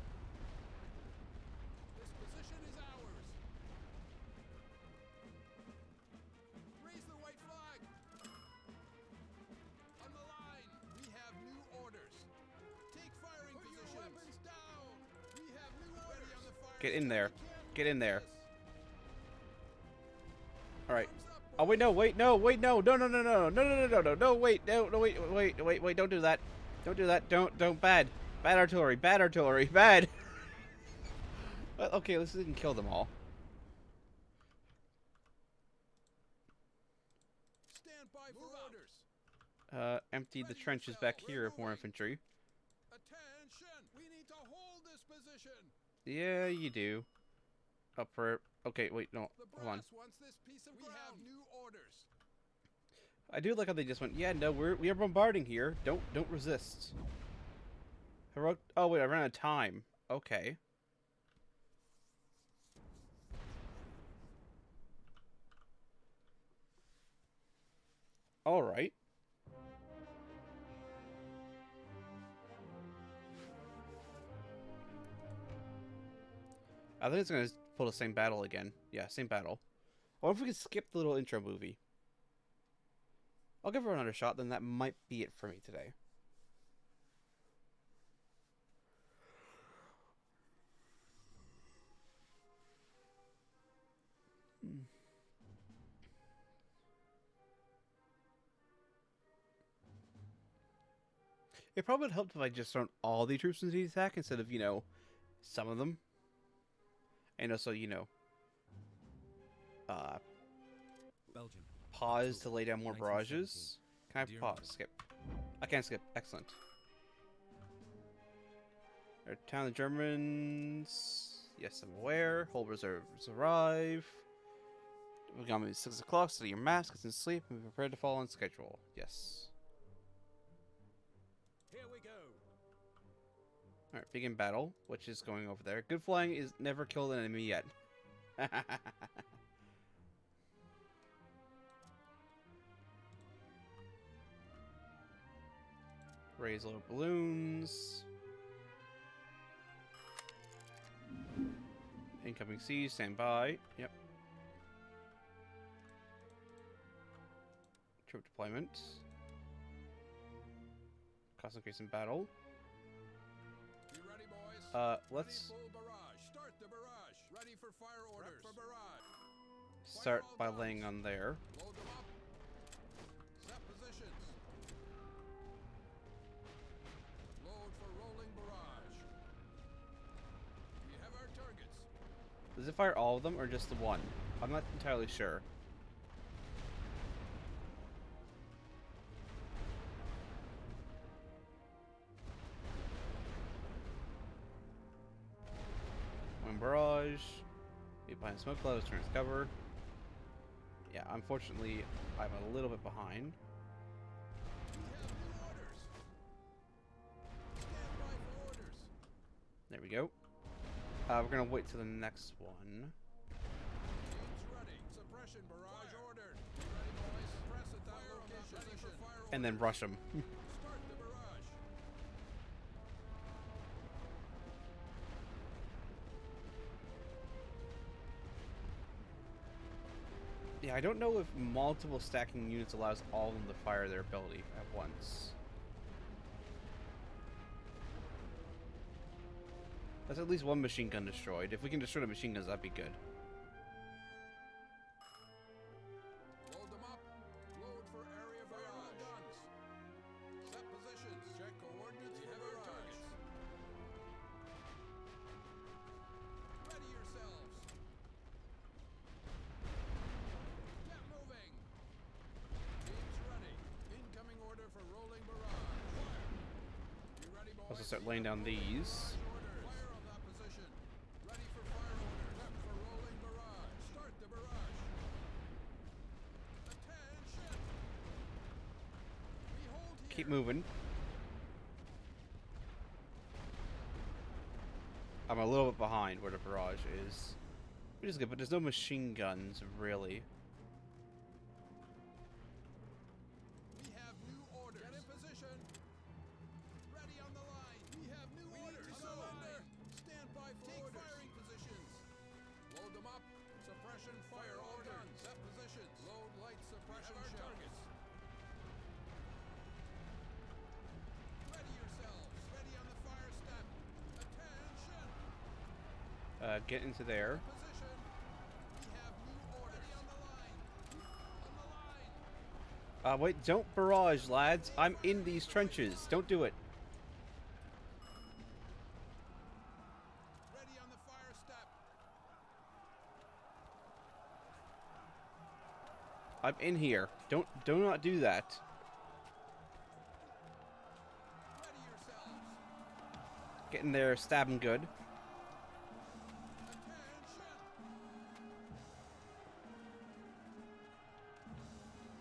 This position is ours. Raise the white flag. On the line. We have new orders. Take firing positions. Your weapons down. We have new orders. Ready on the fire. Get in there. We can't Get in there. lose this. All right. Thumbs up, Oh wait, no! Wait, no! Wait, no! No! No! No! No! No! No! No! No! No! No! Wait! No! No! Wait! Wait! Wait! Wait! Don't do that! Don't do that! Don't! Bad! Bad artillery! Bad artillery! Bad! Well, okay, let's didn't kill them all. Stand by for orders. Empty the trenches back here of more infantry. Attention! We need to hold this position. Yeah, you do. Up for... Okay, wait, no. The Hold on. brass wants this piece of ground. We have new orders. I do like how they just went, yeah, no, we are bombarding here. Don't resist. Heroic... Oh, wait, I ran out of time. Okay. Alright. I think it's going to pull the same battle again. Yeah, same battle. Or if we could skip the little intro movie. I'll give her another shot, then that might be it for me today. It probably would help if I just thrown all the troops into the attack instead of, you know, some of them. And also, uh, Belgium. pause to October, lay down more 1917. barrages. Can I Dear pause? Mother. Skip. I can't skip. Excellent. Our town of the Germans. Yes, I'm aware. Whole reserves arrive. We're gonna be 6 o'clock, study your mask, get some sleep, and be prepared to follow on schedule. Yes. Here we go. Alright, begin battle, which is going over there. Good flying is never killed an enemy yet. Raise little balloons. Incoming siege, stand by. Yep. Troop deployment. Cost increase in battle. You ready, boys? Let's Ready, full barrage. Start the barrage. Ready for fire orders. Prep for barrage. start by laying on there. Load them up. Set positions. Load for rolling barrage. We have our targets. Does it fire all of them or just the one? I'm not entirely sure. One barrage. Be behind smoke clouds, turns cover. Yeah, unfortunately, I'm a little bit behind. We have new orders. Stand by for orders. There we go. We're gonna wait till the next one. Teams ready. Suppression barrage ordered. You ready, boys? Press at that location. Ready for fire And then orders. rush them. Start the barrage. Yeah, I don't know if multiple stacking units allows all of them to fire their ability at once. That's at least one machine gun destroyed. If we can destroy the machine guns, that'd be good. Load them up. Load for area barrage. Guns. Set positions. Check coordinates. We have our targets. Ready yourselves. Get moving. Teams ready. Incoming order for rolling barrage. Fire. You ready, boys? Also start laying down these. Orders. Fire on that position. Ready for fire orders. Prep for rolling barrage. Start the barrage. Attention. We hold here. Keep moving. I'm a little bit behind where the barrage is. Which is good, but there's no machine guns, really. We have new orders. Get in position. Ready on the line. We have new orders. Surrender. Stand by for orders. Firing positions. Load them up. Suppression fire orders. Set positions. Load light suppression shells. Ready yourselves. Ready on the fire step. Attention. Get into there. Position. We have new orders. Ready on the line. On the line. Wait, don't barrage, lads. I'm in these trenches. Don't do it. Ready on the fire step. I'm in here. Do not do that. Ready yourselves. Get in there, stab him good. Attention.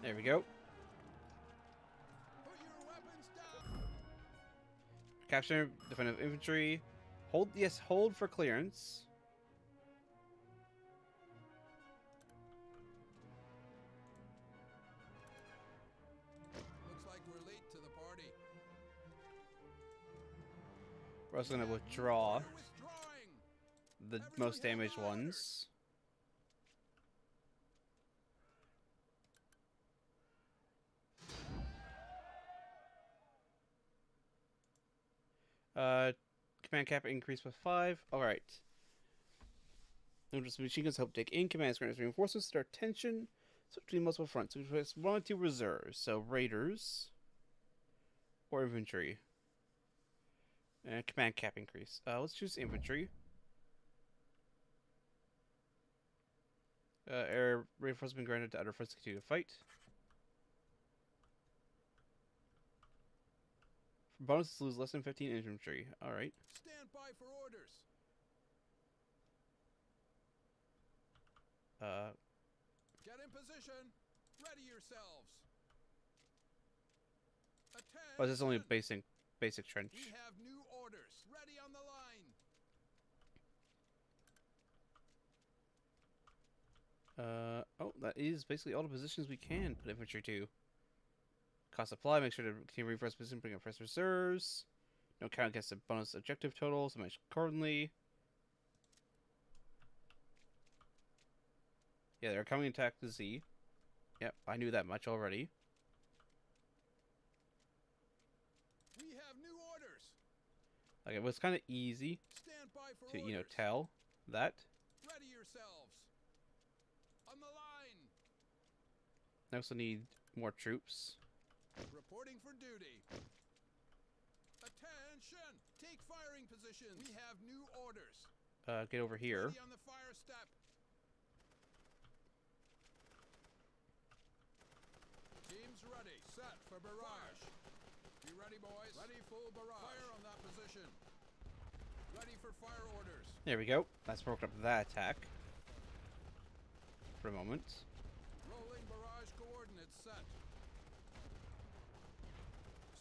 There we go. Put your weapons down. Capture defensive infantry. Hold, yes, hold for clearance. Looks like we're late to the party. We're also gonna withdraw We're withdrawing. the most damaged ones. Command cap increased by 5. Alright. Notice machine guns help take in. Command grants reinforcements to our tension. So between multiple fronts. We place 1 or 2 reserves. So raiders. Or infantry. And command cap increase. Let's choose infantry. Air reinforcement granted to other fronts to continue to fight. For bonuses, lose less than 15 infantry. Alright. Stand by for orders. Get in position. Ready yourselves. Attention. Oh, this is only a basic trench. We have new orders. Ready on the line. Oh, that is basically all the positions we can put infantry to. Cost supply, make sure to continue reinforce position, bring up fresh reserves. Don't count against the bonus objective total, so match accordingly. Yeah, they're coming to attack the Z. Yep, I knew that much already. We have new orders. Like, it was kind of easy Stand by for to, orders. tell that. Ready yourselves. On the line. I also need more troops. Reporting for duty. Attention! Take firing positions. We have new orders. Get over here. Ready on the fire step. Teams ready. Set for barrage. Be ready, boys. Ready full barrage. Fire on that position. Ready for fire orders. There we go. That's broken up that attack. For a moment. Rolling barrage coordinates set.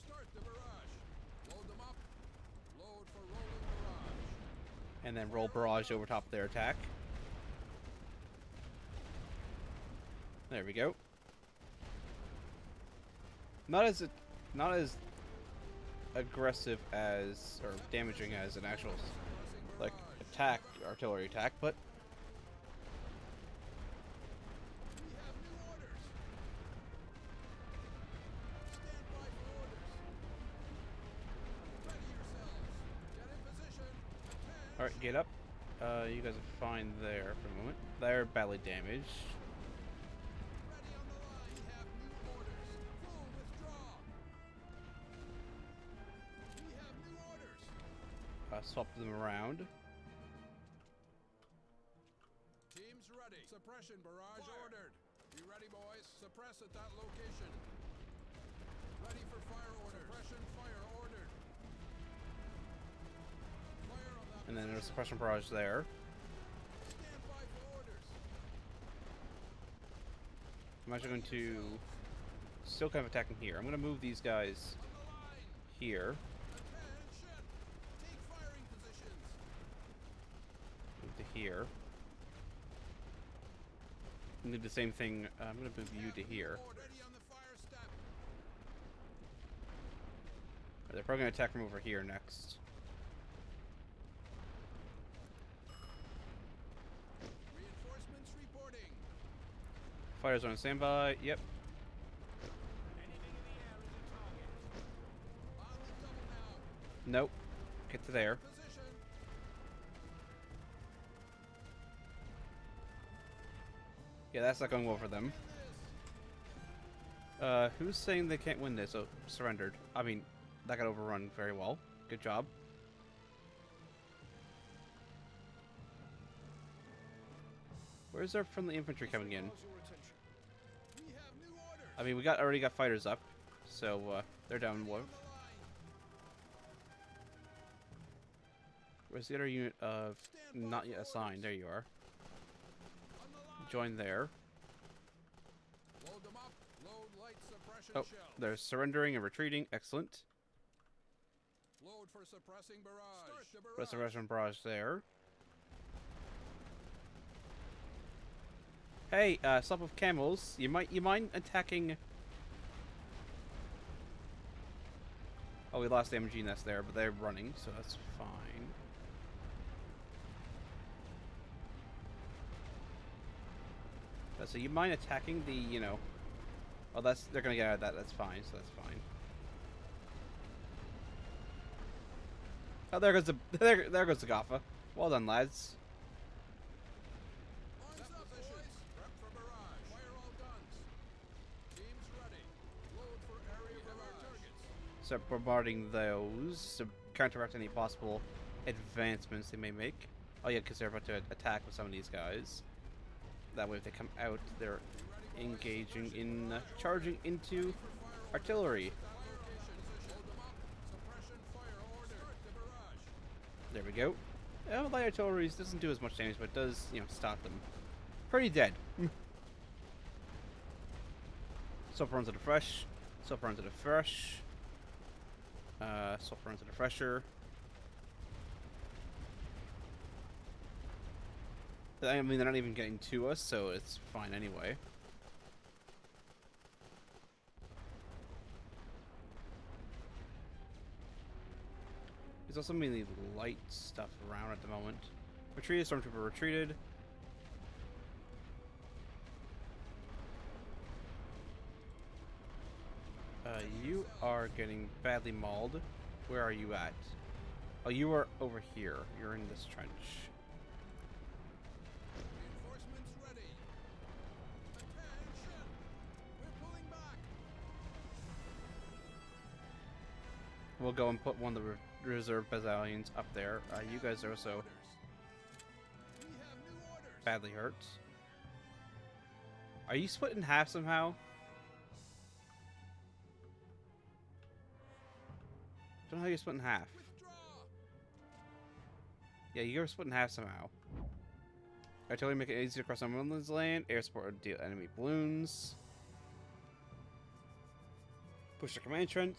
Start the barrage. Load them up. Load for rolling barrage. And then roll barrage over top of their attack. There we go. Not as aggressive as or damaging as an actual like attack artillery attack, but We have new orders. Stand by for orders. Ready yourselves. Get in position. Attention. all right, get up. You guys are fine there for a moment. They're badly damaged. Ready on the line. We have new orders. Full withdraw. We have new orders. Swap them around. Teams ready. Suppression barrage ordered. Be ready, boys. Suppress at that location. Ready for fire order. Suppression fire ordered. Fire on that And then there's a position. suppression barrage there. Stand by for orders. I'm actually going to still kind of attacking here. I'm going to move these guys On the line. here. Attention. Take firing positions. Move to here. And do the same thing. I'm going to move you to here. Ready on the fire step. They're probably going to attack from over here next. Reinforcements reporting. Fighters on standby. Yep. On the double now. Nope. Get to there. Position. Yeah, that's not going well for them. This. Who's saying they can't win this? Oh, surrendered. I mean, that got overrun very well. Good job. Where's our friendly infantry coming in? We have new orders. I mean, we already got fighters up, so they're down one. On the line. Where's the other unit of Stand by not for yet assigned? There you are. On the line. Join there. Load them up. Load light suppression Oh, shell. they're surrendering and retreating. Excellent. Load for suppressing barrage. Start the barrage. Restoration barrage there. Hey, stop with camels. You mind attacking? Oh, we lost the MG nest there, but they're running, so that's fine. So you mind attacking the, Oh, they're gonna get out of that. That's fine. So that's fine. Oh, there goes the there goes the Gaffa. Well done, lads. Arms up, boys. Prep for barrage. Fire all guns. Teams ready. Load for area barrage. Targets. So bombarding those to counteract any possible advancements they may make. Oh yeah, because they're about to attack with some of these guys. That way, if they come out, they're engaging in charging into artillery. There we go. Light artillery doesn't do as much damage, but it does, you know, stop them. Pretty dead. Swap runs to the fresh. Swap runs to the fresh. Swap runs to the fresher. I mean, they're not even getting to us, so it's fine anyway. There's also mainly light stuff around at the moment. Retreated, Stormtrooper retreated. You are getting badly mauled. Where are you at? Oh, you are over here. You're in this trench. Reinforcements ready. Attention! We're pulling back. We'll go and put one of the reserve battalions up there. You guys are also We have new orders. badly hurt. Are you split in half somehow? Don't know how you're split in half. Withdraw. Yeah, you're split in half somehow. Artillery make it easier to cross someone's land. Air support will deal enemy balloons. Push the command trench.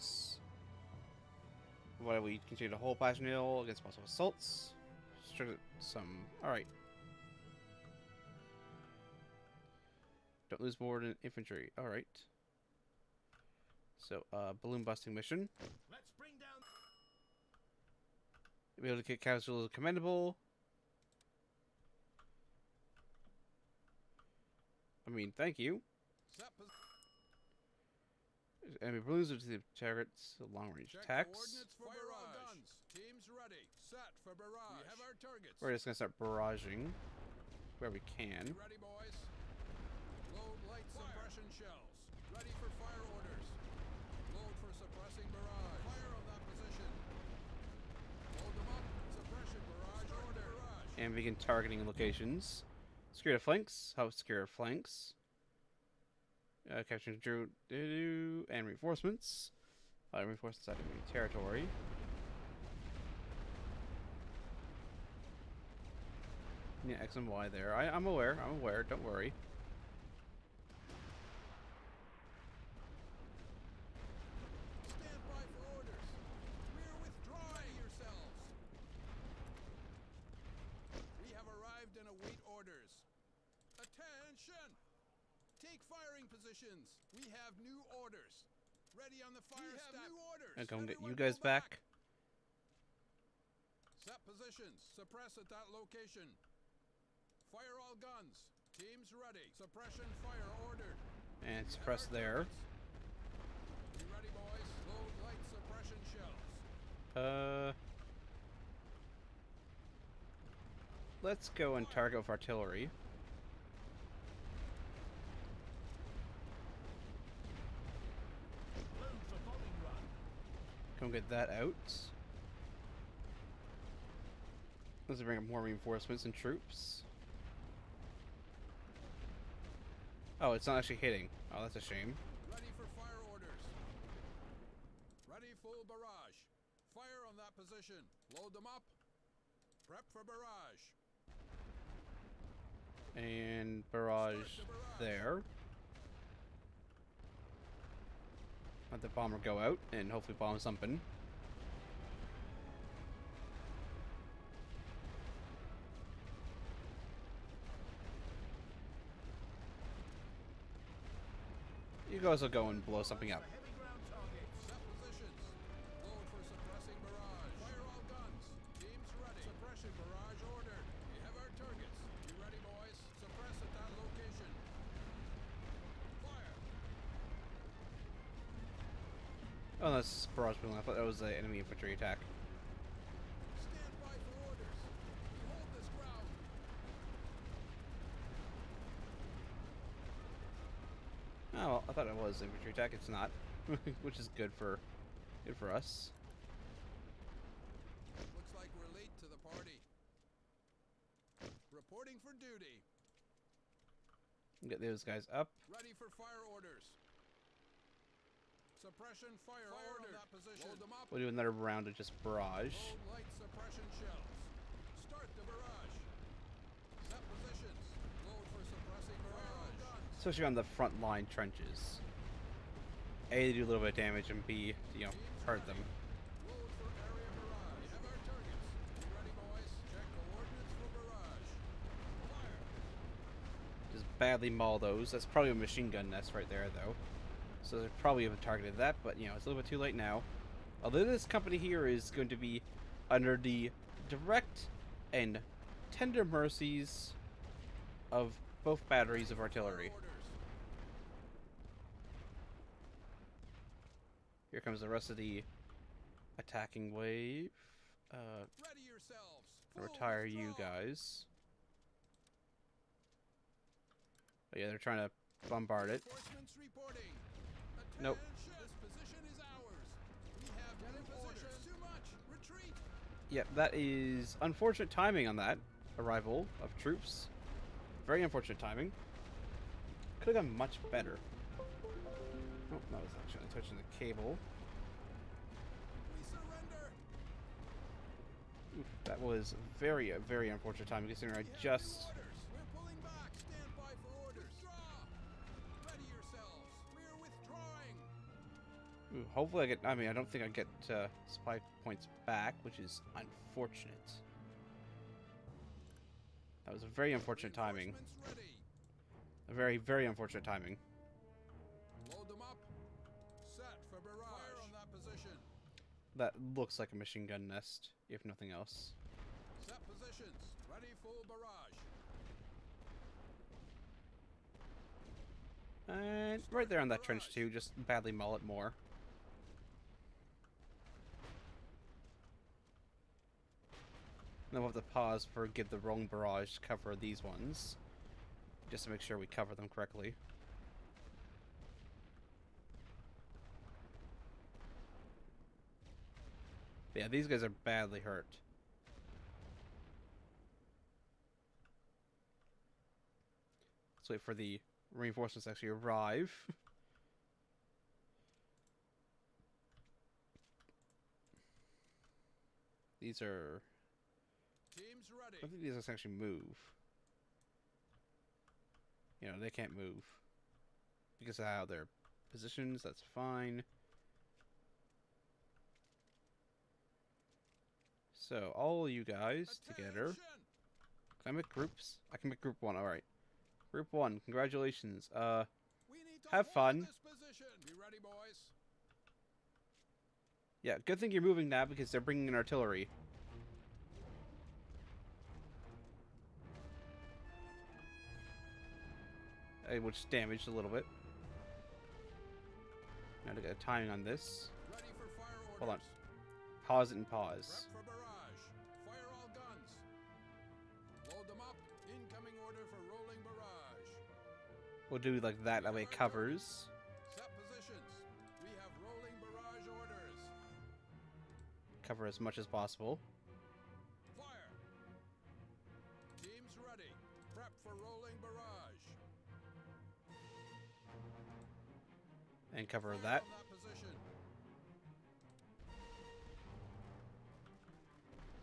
While we continue to hold Passional against possible assaults. Some. Alright. Don't lose more than infantry. Alright. So, balloon busting mission. Let's bring down. Be able to kick casual is commendable. I mean, thank you. Set Enemy balloons are the targets, long range Check attacks. coordinates for fire all guns. Teams ready. Set for barrage. We have our targets. We're just gonna start barraging where we can. You ready, boys? Load light suppression shells. Ready for fire orders. Load for suppressing barrage. Fire on that position. Load them up. Suppression barrage order. Barrage. And begin targeting locations. Secure the flanks. How secure flanks? Capturing Drew and reinforcements. Reinforcements out of enemy territory. Yeah, X and Y there. I'm aware. I'm aware. Don't worry. Stand by for orders. We're withdrawing yourselves. We have arrived and await orders. Attention! Take firing positions. We have new orders. Ready on the fire step. We have new orders. I'm gonna get you Everyone guys pull back. Set positions. Suppress at that location. Fire all guns. Teams ready. Suppression fire ordered. And suppress there. You ready, boys? Load light suppression shells. Let's go and target with artillery. Come get that out. Let's bring up more reinforcements and troops. Oh, it's not actually hitting. Oh, that's a shame. Ready for fire orders. Ready full barrage. Fire on that position. Load them up. Prep for barrage. And barrage there. Let the bomber go out and hopefully bomb something. You guys will go and blow something up. Set positions. Load for suppressing barrage. Fire all guns. Teams ready. Suppression barrage ordered. We have our targets. You ready, boys? Suppress at that location. Fire. Oh, that's barrage balloon. I thought that was an enemy infantry attack. Stand by for orders. We hold this ground. Oh, well, I thought it was infantry attack. It's not, which is good for us. Looks like we're late to the party. Reporting for duty. Get those guys up. Ready for fire orders. Suppression fire ordered. On that position. Load them up. We'll do another round of just barrage. Load light suppression shells. Start the barrage. Set positions. Load for suppressing barrage. Guns. Especially on the front line trenches. A, they do a little bit of damage, and B, you know, hurt them. Load for area barrage. We have our targets. Be ready, boys. Check coordinates for barrage. Fire. Just badly maul those. That's probably a machine gun nest right there, though. So they probably haven't targeted that, but you know, it's a little bit too late now. Although this company here is going to be under the direct and tender mercies of both batteries of artillery. Orders. Here comes the rest of the attacking wave. Ready yourselves. Full Retire you withdrawal. guys. But yeah, they're trying to bombard it. Reinforcements reporting. Nope. Attention. This position is ours. We have new orders. Too much. Retreat. Yep, that is unfortunate timing on that arrival of troops. Very unfortunate timing. Could have gone much better. Oh, that was actually touching the cable. We surrender. Oof, that was very, very unfortunate timing considering I just... Orders. We're pulling back. Stand by for orders. Withdraw. Ready yourselves. We're withdrawing. Ooh, hopefully I get... I mean, I don't think I get supply points back, which is unfortunate. That was a very unfortunate timing. Reinforcements ready. A very, very unfortunate timing. Load them up. Set for barrage. Fire on that position. That looks like a machine gun nest, if nothing else. Set positions. Ready full barrage. And right there on that trench too, just badly maul it more. Then we'll have to pause for give the wrong barrage to cover these ones. Just to make sure we cover them correctly. But yeah, these guys are badly hurt. Let's wait for the reinforcements to actually arrive. These are... Teams I ready. don't think these guys can actually move. You know, they can't move. Because of how their positions, that's fine. So, all you guys together. Attention. Can I make groups? I can make group 1, alright. Group 1, congratulations. We need to Have hold fun. this position. Be ready, boys. Yeah, good thing you're moving now because they're bringing in artillery. Which damaged a little bit. Now to get a timing on this. Ready for fire orders. Hold on. Pause it and pause. Prep for barrage. Fire all guns. Load them up. Incoming order for rolling barrage. We'll do like that way it covers. Set positions. We have rolling barrage orders. Cover as much as possible. Fire. Teams ready. Prep for rolling barrage. And cover Fire that. on that position.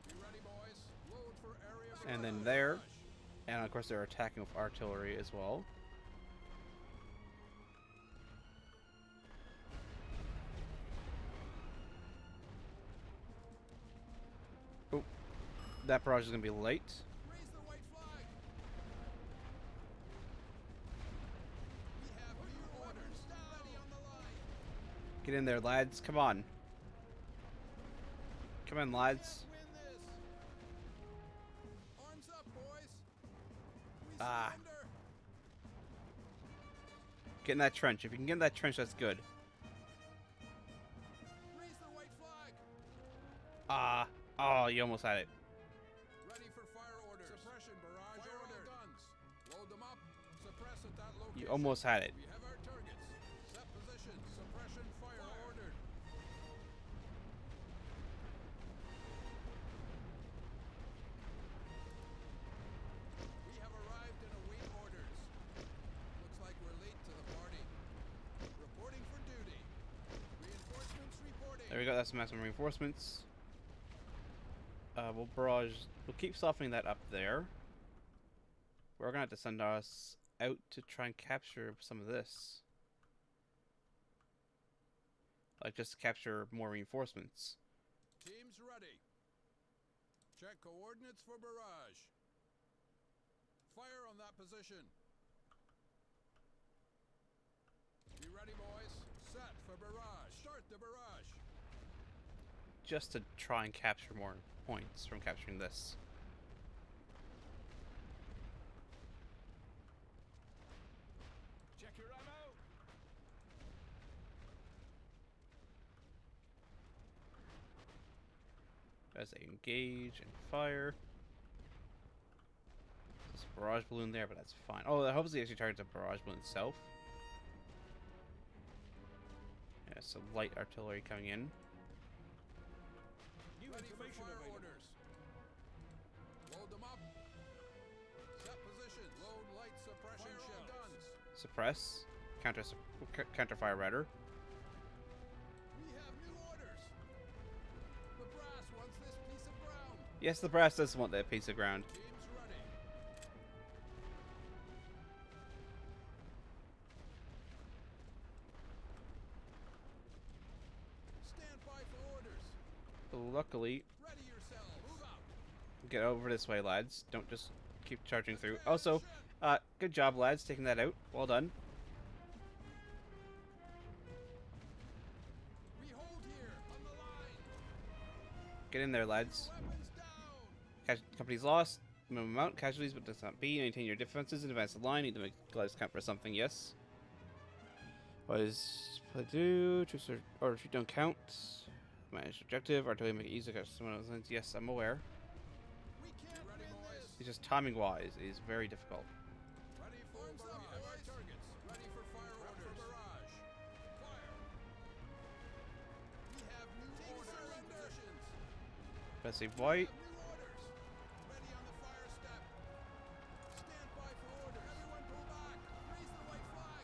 Be ready, boys. Load for area And then barrage. there. And of course they're attacking with artillery as well. Oh, that barrage is going to be late. Raise the white flag. We have new orders. Steady on the line. Get in there, lads. Come on. Come in, lads. Win this. Arms up, boys. We Ah. surrender. Get in that trench. If you can get in that trench, that's good. Raise the white flag. Ah. Oh, you almost had it. Ready for fire orders. Suppression barrage ordered. Guns. Load them up. Suppress at that location. You almost had it. We have our targets. Set positions. Suppression fire ordered. We have arrived and await orders. that's maximum reinforcements. We'll barrage. We'll keep softening that up there. We're gonna have to send us out to try and capture some of this. Like, just to capture more reinforcements. Teams ready. Check coordinates for barrage. Fire on that position. Be ready, boys. Set for barrage. Start the barrage. Just to try and capture more points from capturing this. Check your ammo. As they engage and fire. There's a barrage balloon there, but that's fine. Oh, that hopefully actually targets the barrage balloon itself. Yeah, so light artillery coming in. Ready for fire orders. Load them up. Set position. Load light suppression shells. Guns. Suppress. Counter fire rather. We have new orders. The brass wants this piece of ground. Yes, the brass does want that piece of ground. Teams ready. Stand by for orders. Luckily, Ready yourselves. Move out. get over this way, lads. Don't just keep charging through. Also, good job, lads, taking that out. Well done. We hold here on the line. Get in there, lads. Weapons down. Company's lost. Minimum amount. Casualties, but does not be. Maintain your defenses and advance the line. Need to make gliders count for something. Yes. What is do? Or if you don't count. Manage objective. Artillery make it easier. Someone else. Yes, I'm aware. We can't win this. It's just timing wise, it is very difficult. Ready for barrage. Targets. Ready for fire orders. For barrage. Fire. We have new orders. Positions. Let's see, white. New orders. Ready on the fire step. Stand by for orders. Everyone pull back. Raise the white flag.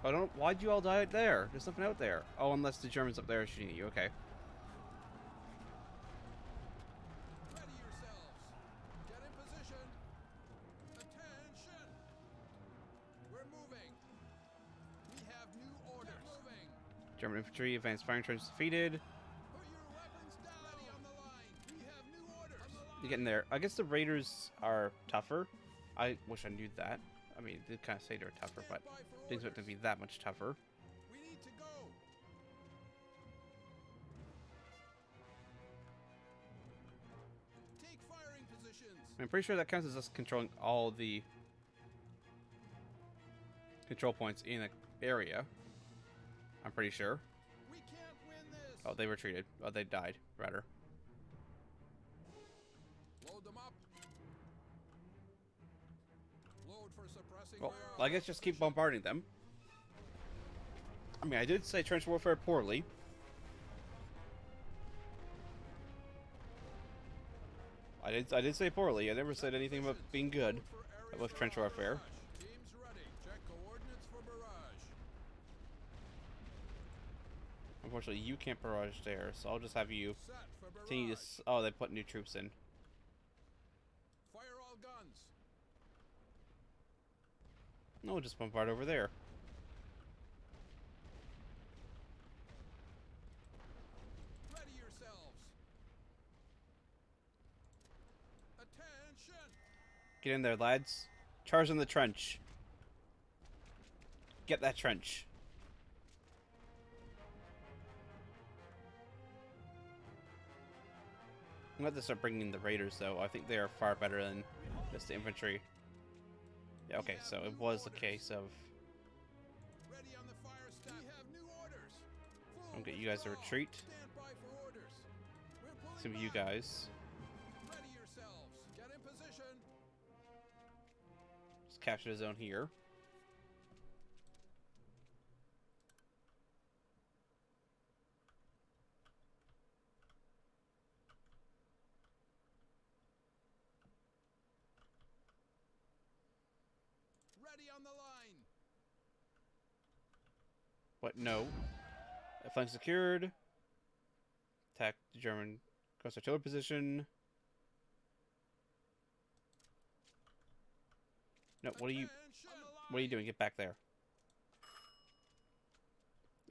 I don't. Why'd you all die out there? There's nothing out there. Oh, unless the Germans up there are shooting at you. Okay. Ready yourselves. Get in position. Attention. We're moving. We have new orders. Moving. German infantry, advanced firing trench defeated. Put your weapons down. Ready on the line. We have new orders. On the line. You're getting there. I guess the raiders are tougher. I wish I knew that. I mean, they kind of say they're tougher, but Stand by for didn't expect them to be orders. that much tougher. We need to go. Take firing positions. I'm pretty sure that counts as us controlling all the control points in the area. I'm pretty sure. We can't win this. Oh, they retreated. Oh, they died, rather. Load them up. Load for suppressing Well, fire. I guess just keep bombarding them. I mean, I did say trench warfare poorly. I did say poorly. I never said anything about being good Load for area with trench barrage. warfare. Teams ready. Check coordinates for barrage. Unfortunately, you can't barrage there, so I'll just have you Set for continue barrage. this. Oh, they put new troops in. Fire all guns. No, we'll just bombard over there. Ready yourselves. Attention. Get in there, lads. Charge in the trench. Get that trench. I'm going to start bringing in the raiders, though. I think they are far better than just the infantry. Yeah, okay, so it was the case of... Ready on the fire step. We have new orders. Full I'll get you guys to withdrawal. retreat. Stand by for orders. We're pulling Some of you back. guys. Ready yourselves. Get in position. Just capture the zone here. Ready on the line. But no. Flank secured. attack the German coast artillery position. No, what are you doing? Get back there.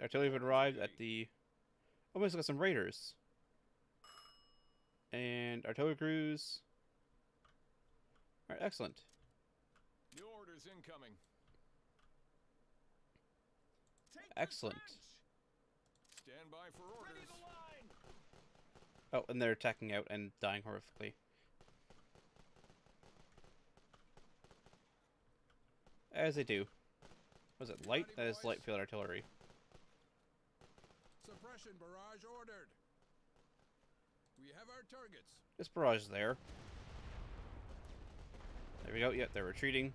Artillery have arrived at the... Oh, we also got some raiders. And artillery crews. Alright, excellent. New orders incoming. Excellent. Stand by for orders. Oh, and they're attacking out and dying horrifically. As they do. Was it light? That is light field artillery. Suppression barrage ordered. We have our targets. This barrage is there. There we go. Yep, they're retreating.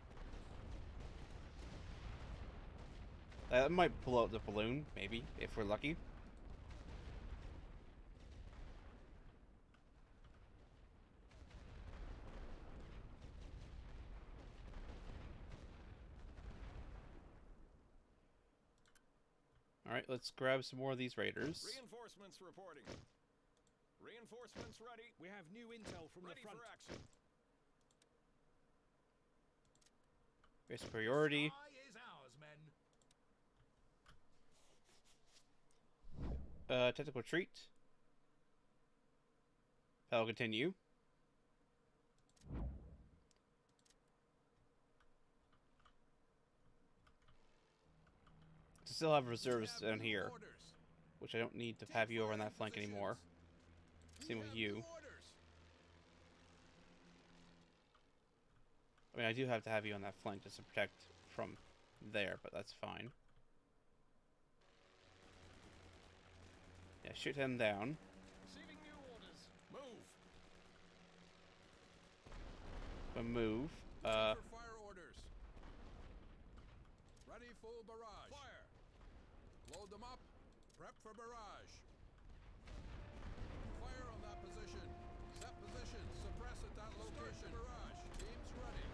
That might blow up the balloon, maybe, if we're lucky. Alright, let's grab some more of these raiders. Reinforcements reporting. Reinforcements ready. We have new intel from Ready the front. for action. Great superiority. Sky is ours, men. Tactical retreat. That'll continue. To still have reserves down here, which I don't need to have you over on that flank anymore. Same with you. I mean, I do have to have you on that flank just to protect from there, but that's fine. Yeah, shoot him down. Receiving new orders. Move. But move. For fire orders. Ready full barrage. Fire. Load them up. Prep for barrage. Fire on that position. Set position. Suppress at that location. Barrage. Teams ready.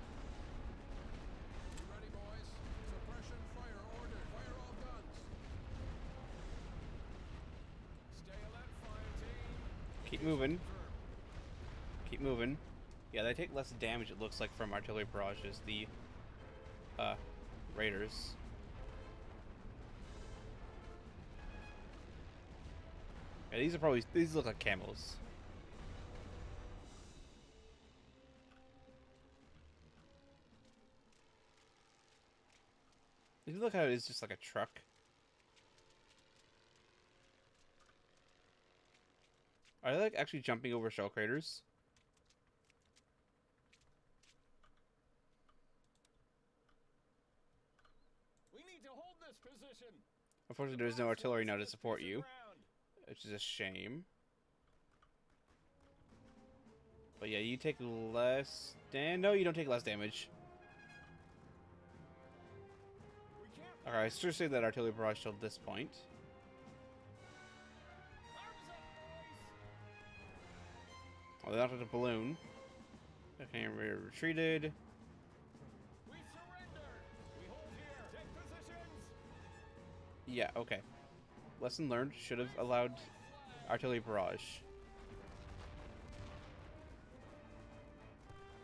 You ready, boys? Suppression fire ordered. Fire all guns. Stay alert, fire team. Keep moving. Keep moving. Yeah, they take less damage, it looks like, from artillery barrages. The raiders. Yeah, these look like camels. If you look how it is just like a truck. Are they like actually jumping over shell craters? We need to hold this position. Unfortunately, there's no artillery now to support you, which is a shame. But yeah, you take less no, you don't take less damage. Alright, I should say that artillery barrage till this point. Oh, they knocked out a balloon. Okay, we're retreated. We surrender. We hold here. Take positions. Yeah, okay. Lesson learned. Should have allowed artillery barrage.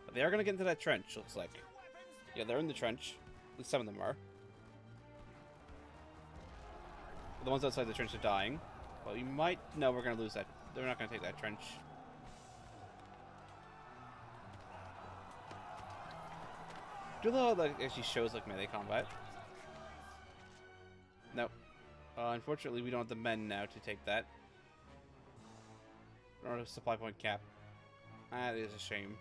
But they are going to get into that trench, looks like. Yeah, they're in the trench. At least some of them are. The ones outside the trench are dying. Well, you might... No, we're going to lose that. They're not going to take that trench. Do you know how that actually shows like melee combat? No. Unfortunately, we don't have the men now to take that. We don't have a supply point cap. That is a shame.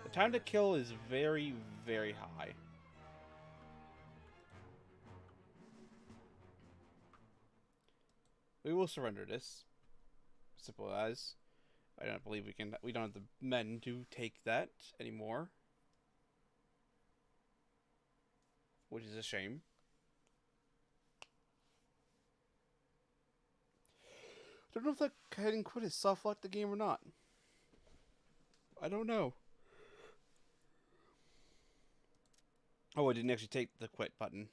The time to kill is very, very high. We will surrender this. Simple as. I don't believe we can. We don't have the men to take that anymore, which is a shame. I don't know if that hide and quit is soft locked the game or not. I don't know. Oh, I didn't actually take the quit button.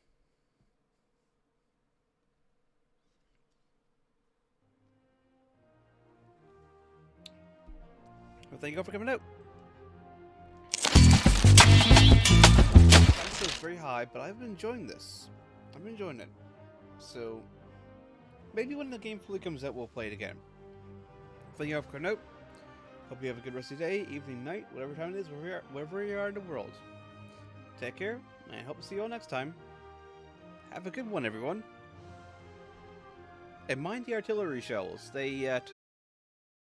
Well, thank you all for coming out. It's very high, but I've been enjoying this. I'm enjoying it. So, maybe when the game fully comes out, we'll play it again. Thank you all for coming out. Hope you have a good rest of your day, evening, night, whatever time it is, wherever you are in the world. Take care, and I hope to see you all next time. Have a good one, everyone. And mind the artillery shells. They